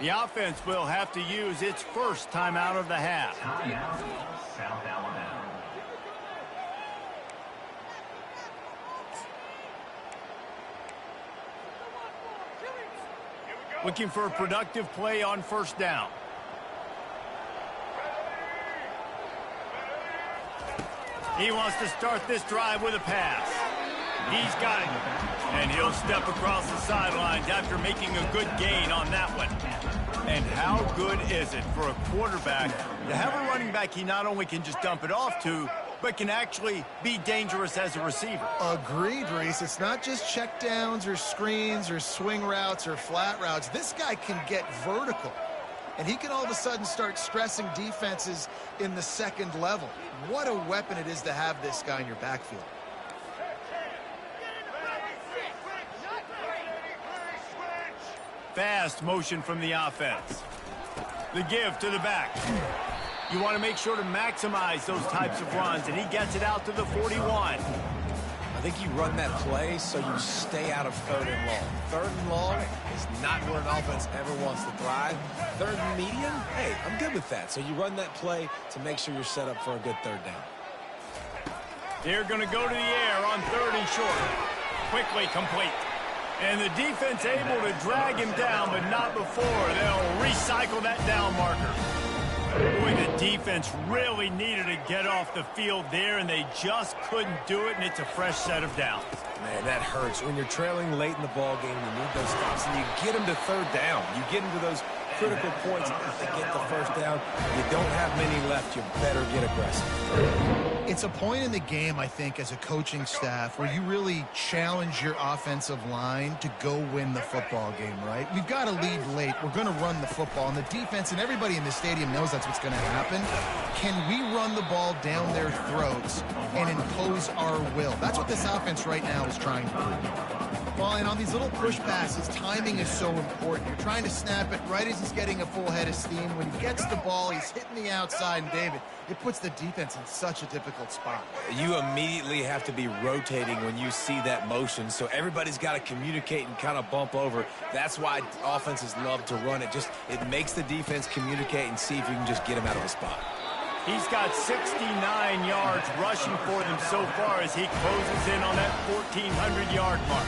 The offense will have to use its first timeout of the half. Timeout, South Alabama. Looking for a productive play on first down. He wants to start this drive with a pass. He's got it. And he'll step across the sidelines after making a good gain on that one. And how good is it for a quarterback to have a running back he not only can just dump it off to, but can actually be dangerous as a receiver? Agreed, Reese. It's not just checkdowns or screens or swing routes or flat routes. This guy can get vertical. And he can all of a sudden start stressing defenses in the second level. What a weapon it is to have this guy in your backfield. Fast motion from the offense. The give to the back. You want to make sure to maximize those types of runs, and he gets it out to the 41. I think you run that play so you stay out of third and long. Third and long is not where an offense ever wants to thrive. Third and medium, hey, I'm good with that. So you run that play to make sure you're set up for a good third down. They're going to go to the air on third and short. Quickly complete. And the defense able to drag him down, but not before. They'll recycle that down marker. Boy, the defense really needed to get off the field there, and they just couldn't do it, and it's a fresh set of downs. Man, that hurts. When you're trailing late in the ball game, you need those stops, and you get them to third down. You get them to those critical points to get the first down. You don't have many left. You better get aggressive. It's a point in the game, I think, as a coaching staff where you really challenge your offensive line to go win the football game, right? We've got to lead late. We're going to run the football, and the defense and everybody in the stadium knows that's what's going to happen. Can we run the ball down their throats and impose our will? That's what this offense right now is trying to do. Well, and on these little push passes, timing is so important. You're trying to snap it right as he's getting a full head of steam. When he gets the ball, he's hitting the outside, and David, it puts the defense in such a difficult spot. You immediately have to be rotating when you see that motion, so everybody's got to communicate and kind of bump over. That's why offenses love to run it. It makes the defense communicate and see if you can just get him out of the spot. He's got 69 yards rushing for them so far as he closes in on that 1,400-yard mark.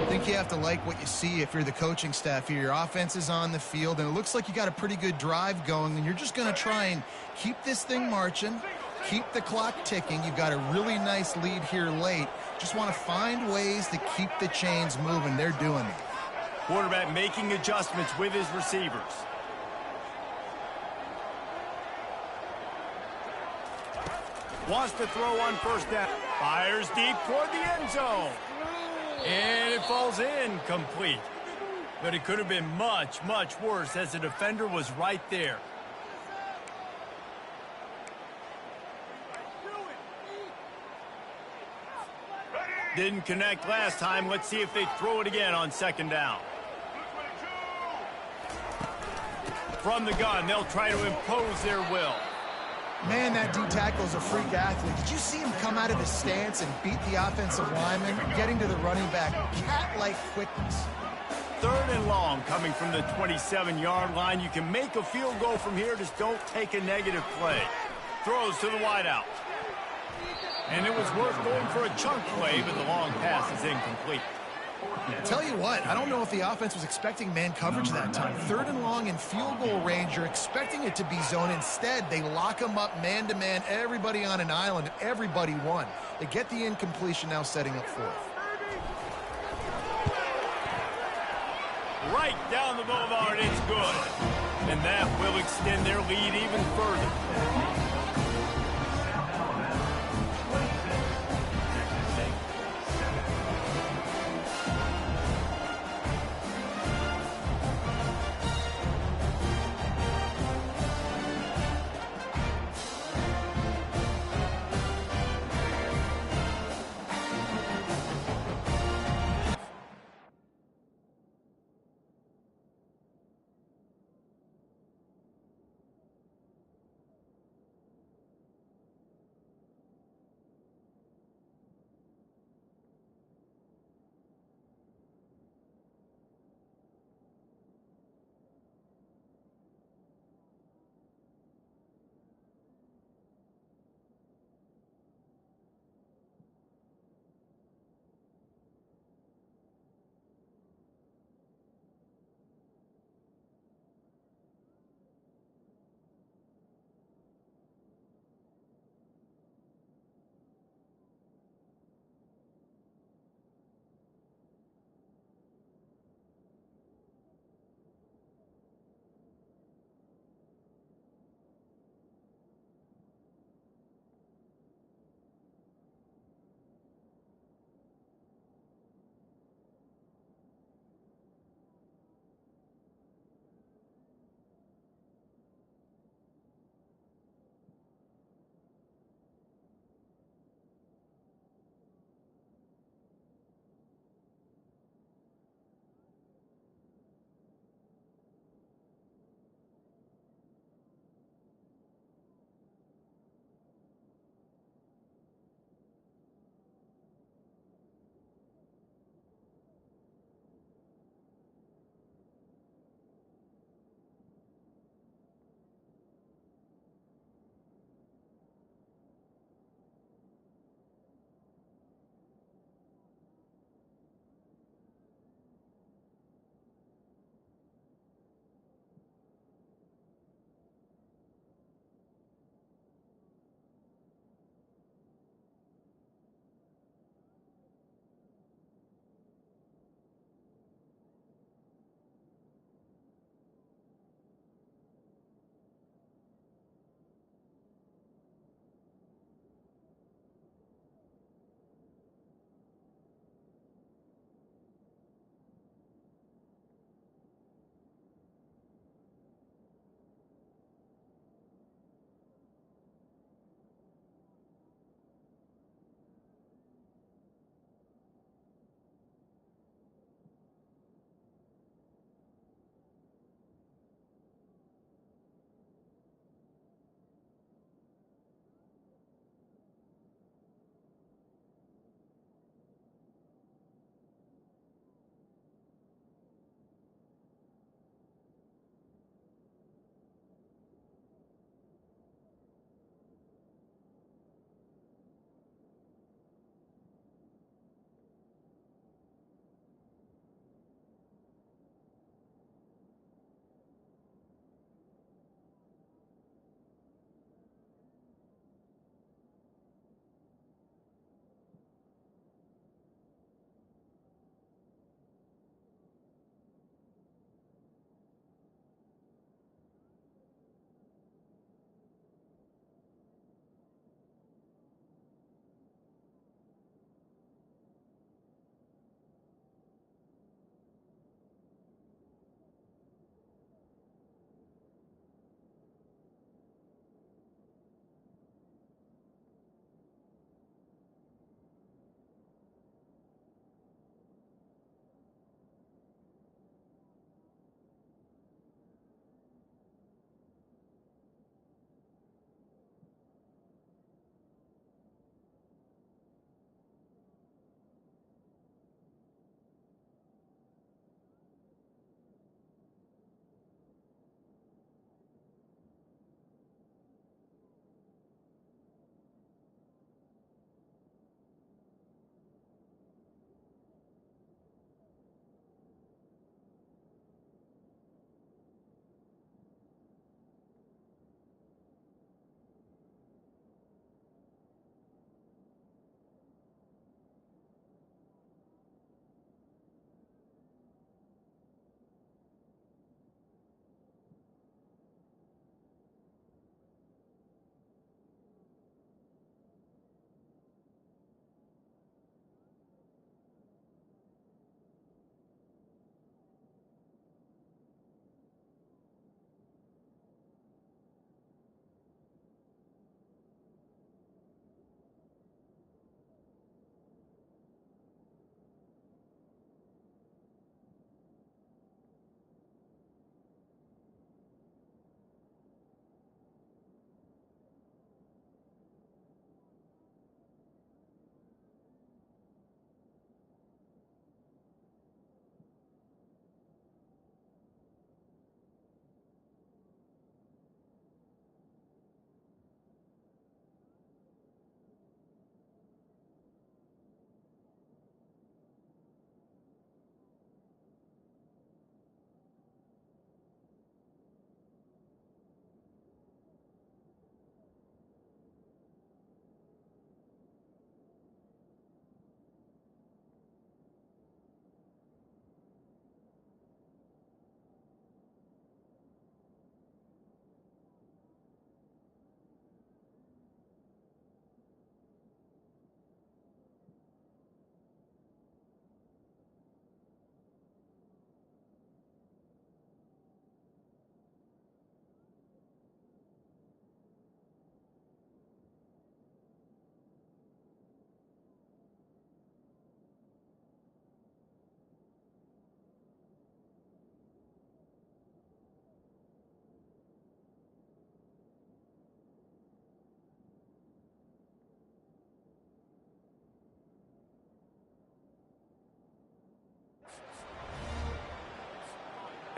I think you have to like what you see if you're the coaching staff here. Your offense is on the field, and it looks like you got a pretty good drive going, and you're just going to try and keep this thing marching, keep the clock ticking. You've got a really nice lead here late. Just want to find ways to keep the chains moving. They're doing it. Quarterback making adjustments with his receivers. Wants to throw on first down. Fires deep toward the end zone. And it falls in complete. But it could have been much, much worse as the defender was right there. Didn't connect last time. Let's see if they throw it again on second down. From the gun, they'll try to impose their will. Man, that D-tackle is a freak athlete. Did you see him come out of his stance and beat the offensive lineman, getting to the running back? Cat-like quickness. Third and long coming from the 27-yard line. You can make a field goal from here, just don't take a negative play. Throws to the wideout. And it was worth going for a chunk play, but the long pass is incomplete. Tell you what, I don't know if the offense was expecting man coverage that time. Third and long in field goal range, you're expecting it to be zone. Instead, they lock them up man-to-man, everybody on an island, and everybody won. They get the incompletion, now setting up fourth. Right down the boulevard, it's good. And that will extend their lead even further.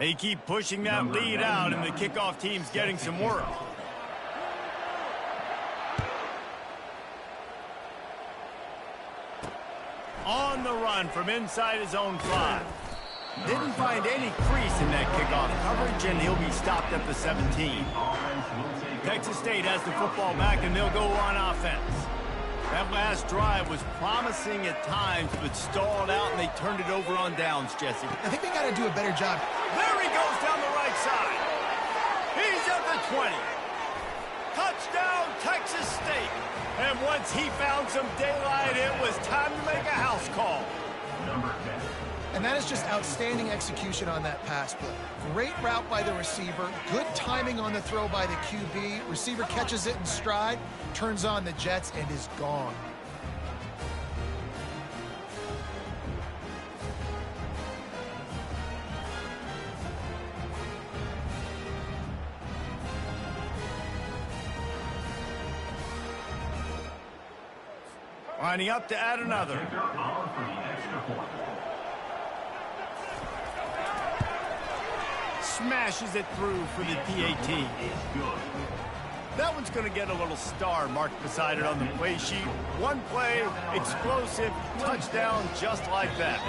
They keep pushing that lead out, and the kickoff team's getting some work. On the run from inside his own 5. Didn't find any crease in that kickoff coverage, and he'll be stopped at the 17. Texas State has the football back, and they'll go on offense. That last drive was promising at times, but stalled out, and they turned it over on downs, Jesse. I think they got to do a better job. There he goes down the right side. He's at the 20. Touchdown, Texas State. And once he found some daylight, it was time to make a house call. And that is just outstanding execution on that pass play. Great route by the receiver, good timing on the throw by the QB. Receiver catches it in stride, turns on the jets, and is gone. Lining up to add another. Smashes it through for the PAT. That one's going to get a little star marked beside it on the play sheet. One play, explosive, touchdown, just like that.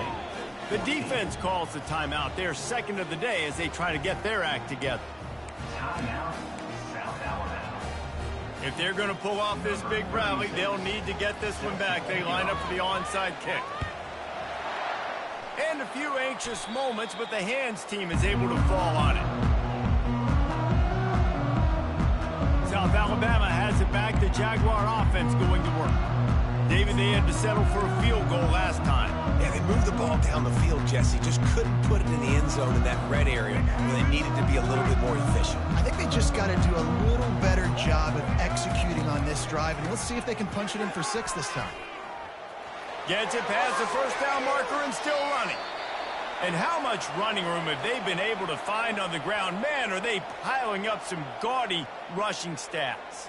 The defense calls the timeout. They're second of the day as they try to get their act together. If they're going to pull off this big rally, they'll need to get this one back. They line up for the onside kick. And a few anxious moments, but the hands team is able to fall on it. South Alabama has it back. The Jaguar offense going to work. David, they had to settle for a field goal last time. Yeah, they moved the ball down the field, Jesse. Just couldn't put it in the end zone in that red area where they needed to be a little bit more efficient. I think they just got to do a little better job of executing on this drive, and let's see if they can punch it in for 6 this time. Gets it past the first down marker and still running. And how much running room have they been able to find on the ground? Man, are they piling up some gaudy rushing stats.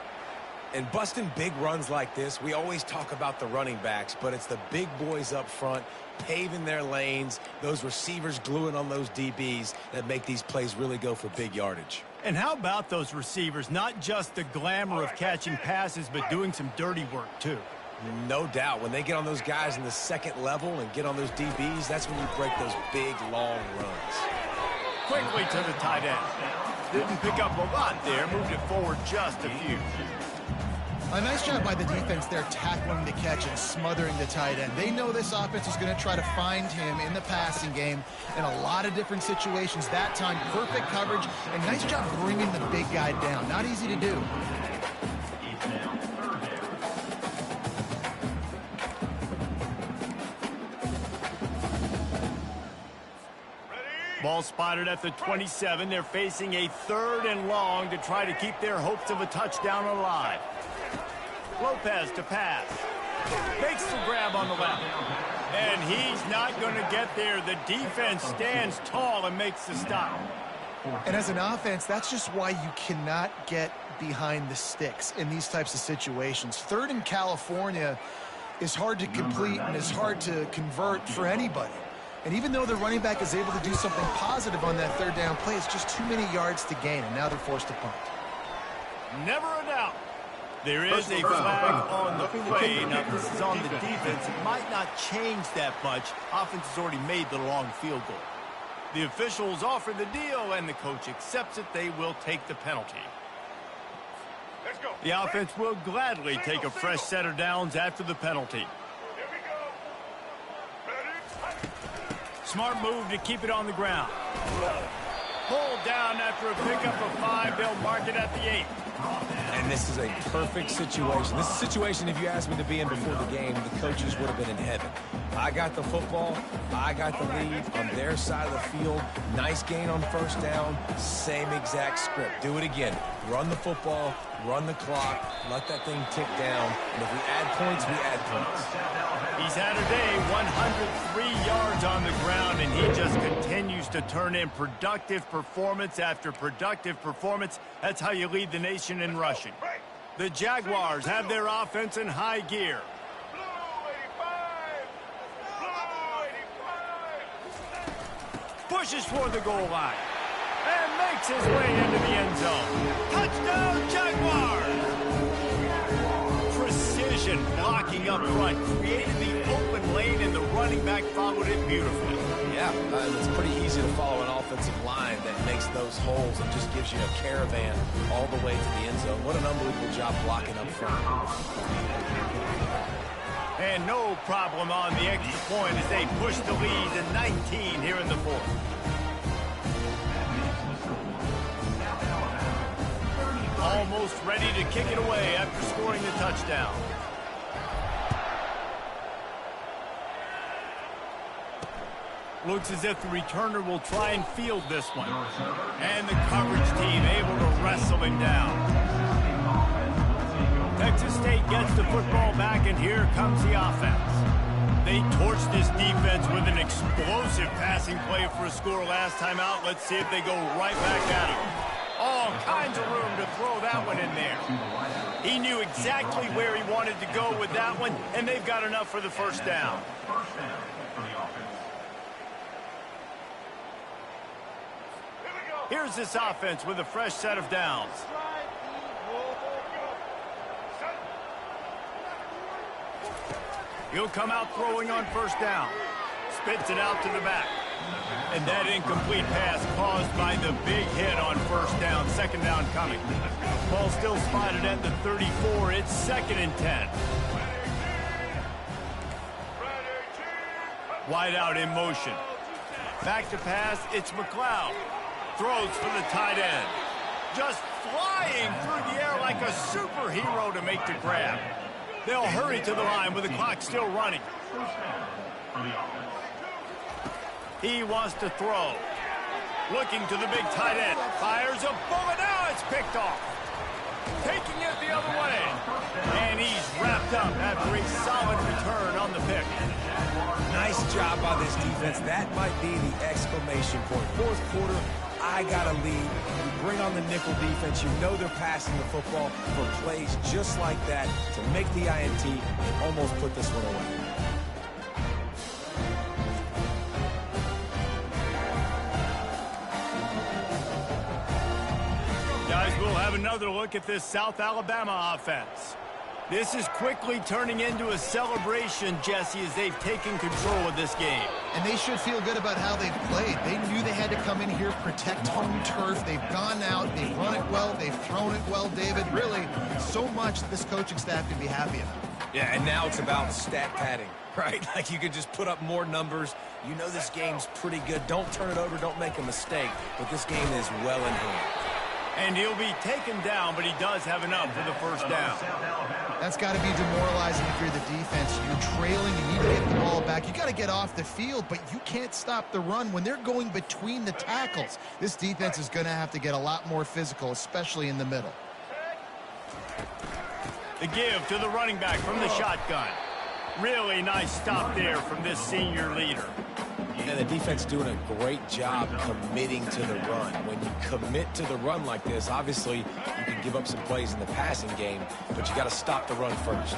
And busting big runs like this, we always talk about the running backs, but it's the big boys up front, paving their lanes, those receivers gluing on those DBs that make these plays really go for big yardage. And how about those receivers? Not just the glamour of catching passes, but doing some dirty work, too. No doubt. When they get on those guys in the second level and get on those DBs, that's when you break those big, long runs. Quickly to the tight end. Didn't pick up a lot there, moved it forward just a few. A nice job by the defense there tackling the catch and smothering the tight end. They know this offense is going to try to find him in the passing game in a lot of different situations. That time, perfect coverage, and nice job bringing the big guy down. Not easy to do. Ball spotted at the 27. They're facing a 3rd and long to try to keep their hopes of a touchdown alive. Lopez to pass. Makes the grab on the left. And he's not going to get there. The defense stands tall and makes the stop. And as an offense, that's just why you cannot get behind the sticks in these types of situations. 3rd in California is hard to complete and is hard to convert for anybody. And even though the running back is able to do something positive on that 3rd down play, it's just too many yards to gain, and now they're forced to punt. Never a doubt. There is a flag on the play. Now, this is on the defense. It might not change that much. Offense has already made the long field goal. The officials offer the deal, and the coach accepts it. They will take the penalty. Let's go. The offense will gladly take a fresh set of downs after the penalty. Here we go. Ready? Smart move to keep it on the ground. Pulled down after a pickup of 5. They'll mark it at the 8. And this is a perfect situation. This is a situation, if you asked me to be in before the game, the coaches would have been in heaven. I got the football. I got the lead on their side of the field. Nice gain on 1st down. Same exact script. Do it again. Run the football. Run the clock. Let that thing tick down. And if we add points, we add points. He's had a day, 103 yards on the ground, and he just continues to turn in productive performance after productive performance. That's how you lead the nation in rushing. The Jaguars have their offense in high gear. Pushes for the goal line. Makes his way into the end zone. Touchdown, Jaguars! Precision blocking up front created the open lane, and the running back followed it beautifully. Yeah, it's pretty easy to follow an offensive line that makes those holes and just gives you a caravan all the way to the end zone. What an unbelievable job blocking up front. And no problem on the extra point as they push the lead to 19 here in the fourth. Almost ready to kick it away after scoring the touchdown. Looks as if the returner will try and field this one. And the coverage team able to wrestle him down. Texas State gets the football back, and here comes the offense. They torched this defense with an explosive passing play for a score last time out. Let's see if they go right back at him. All kinds of room to throw that one in there. He knew exactly where he wanted to go with that one, and they've got enough for the first down. Here's this offense with a fresh set of downs. He'll come out throwing on first down. Spits it out to the back. And that incomplete pass caused by the big hit on first down. Second down coming. Ball still spotted at the 34. It's 2nd and 10. Wide out in motion. Back to pass. It's McLeod. Throws for the tight end. Just flying through the air like a superhero to make the grab. They'll hurry to the line with the clock still running. He wants to throw. Looking to the big tight end. Fires a bullet. Now it's picked off. Taking it the other way. And he's wrapped up after a solid return on the pick. Nice job by this defense. That might be the exclamation point. Fourth quarter, I got a lead. You bring on the nickel defense. You know they're passing the football for plays just like that to make the INT and almost put this one away. Guys, we'll have another look at this South Alabama offense. This is quickly turning into a celebration, Jesse, as they've taken control of this game. And they should feel good about how they've played. They knew they had to come in here, protect home turf. They've gone out, they've run it well, they've thrown it well, David. Really, so much this coaching staff can be happy about. Yeah, and now it's about stat padding, right? Like you could just put up more numbers. You know this game's pretty good. Don't turn it over, don't make a mistake. But this game is well in hand. And he'll be taken down, but he does have enough for the first down. That's got to be demoralizing if you're the defense. You're trailing, you need to get the ball back. You got to get off the field, but you can't stop the run when they're going between the tackles. This defense is going to have to get a lot more physical, especially in the middle. The give to the running back from the shotgun. Really nice stop there from this senior leader. And the defense doing a great job committing to the run. When you commit to the run like this, obviously you can give up some plays in the passing game, but you got to stop the run first.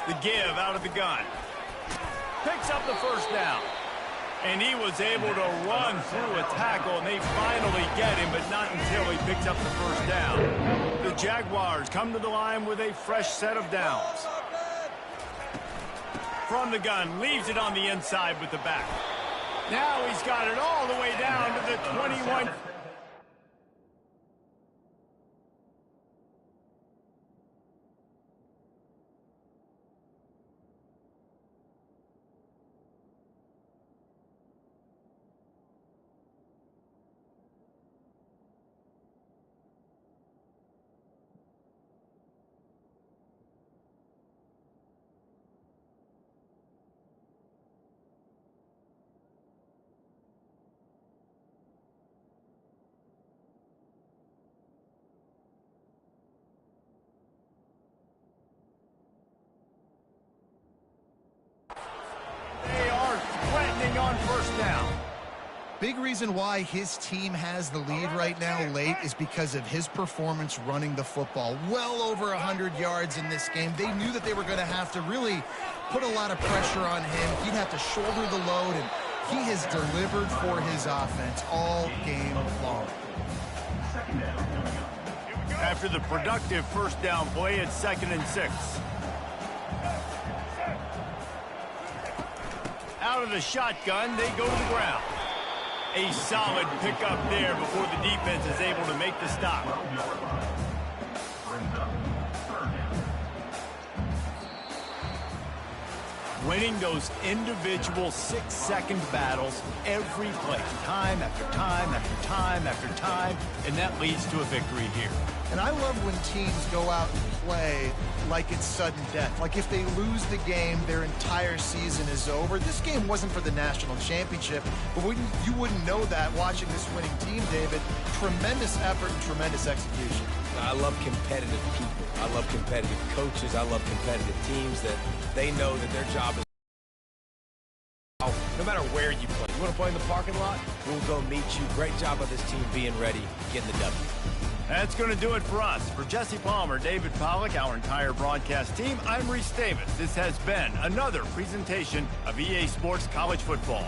The give out of the gun. Picks up the first down. And he was able to run through a tackle, and they finally get him, but not until he picks up the first down. The Jaguars come to the line with a fresh set of downs. From the gun, leaves it on the inside with the back. Now he's got it all the way down to the 21. On first down. Big reason why his team has the lead right now late is because of his performance running the football. Well over 100 yards in this game. They knew that they were going to have to really put a lot of pressure on him. He'd have to shoulder the load, and He has delivered for his offense all game long. After the productive first down play, it's 2nd and 6. Out of the shotgun, they go to the ground. A solid pickup there before the defense is able to make the stop. Winning those individual 6-second battles every play, time after time after time after time, and that leads to a victory here. And I love when teams go out and play like it's sudden death. Like if they lose the game, their entire season is over. This game wasn't for the national championship, but you wouldn't know that watching this winning team, David. Tremendous effort and tremendous execution. I love competitive people. I love competitive coaches. I love competitive teams that they know that their job is no matter where you play. You want to play in the parking lot? We'll go meet you. Great job of this team being ready, getting the W. That's going to do it for us. For Jesse Palmer, David Pollack, our entire broadcast team, I'm Reese Davis. This has been another presentation of EA Sports College Football.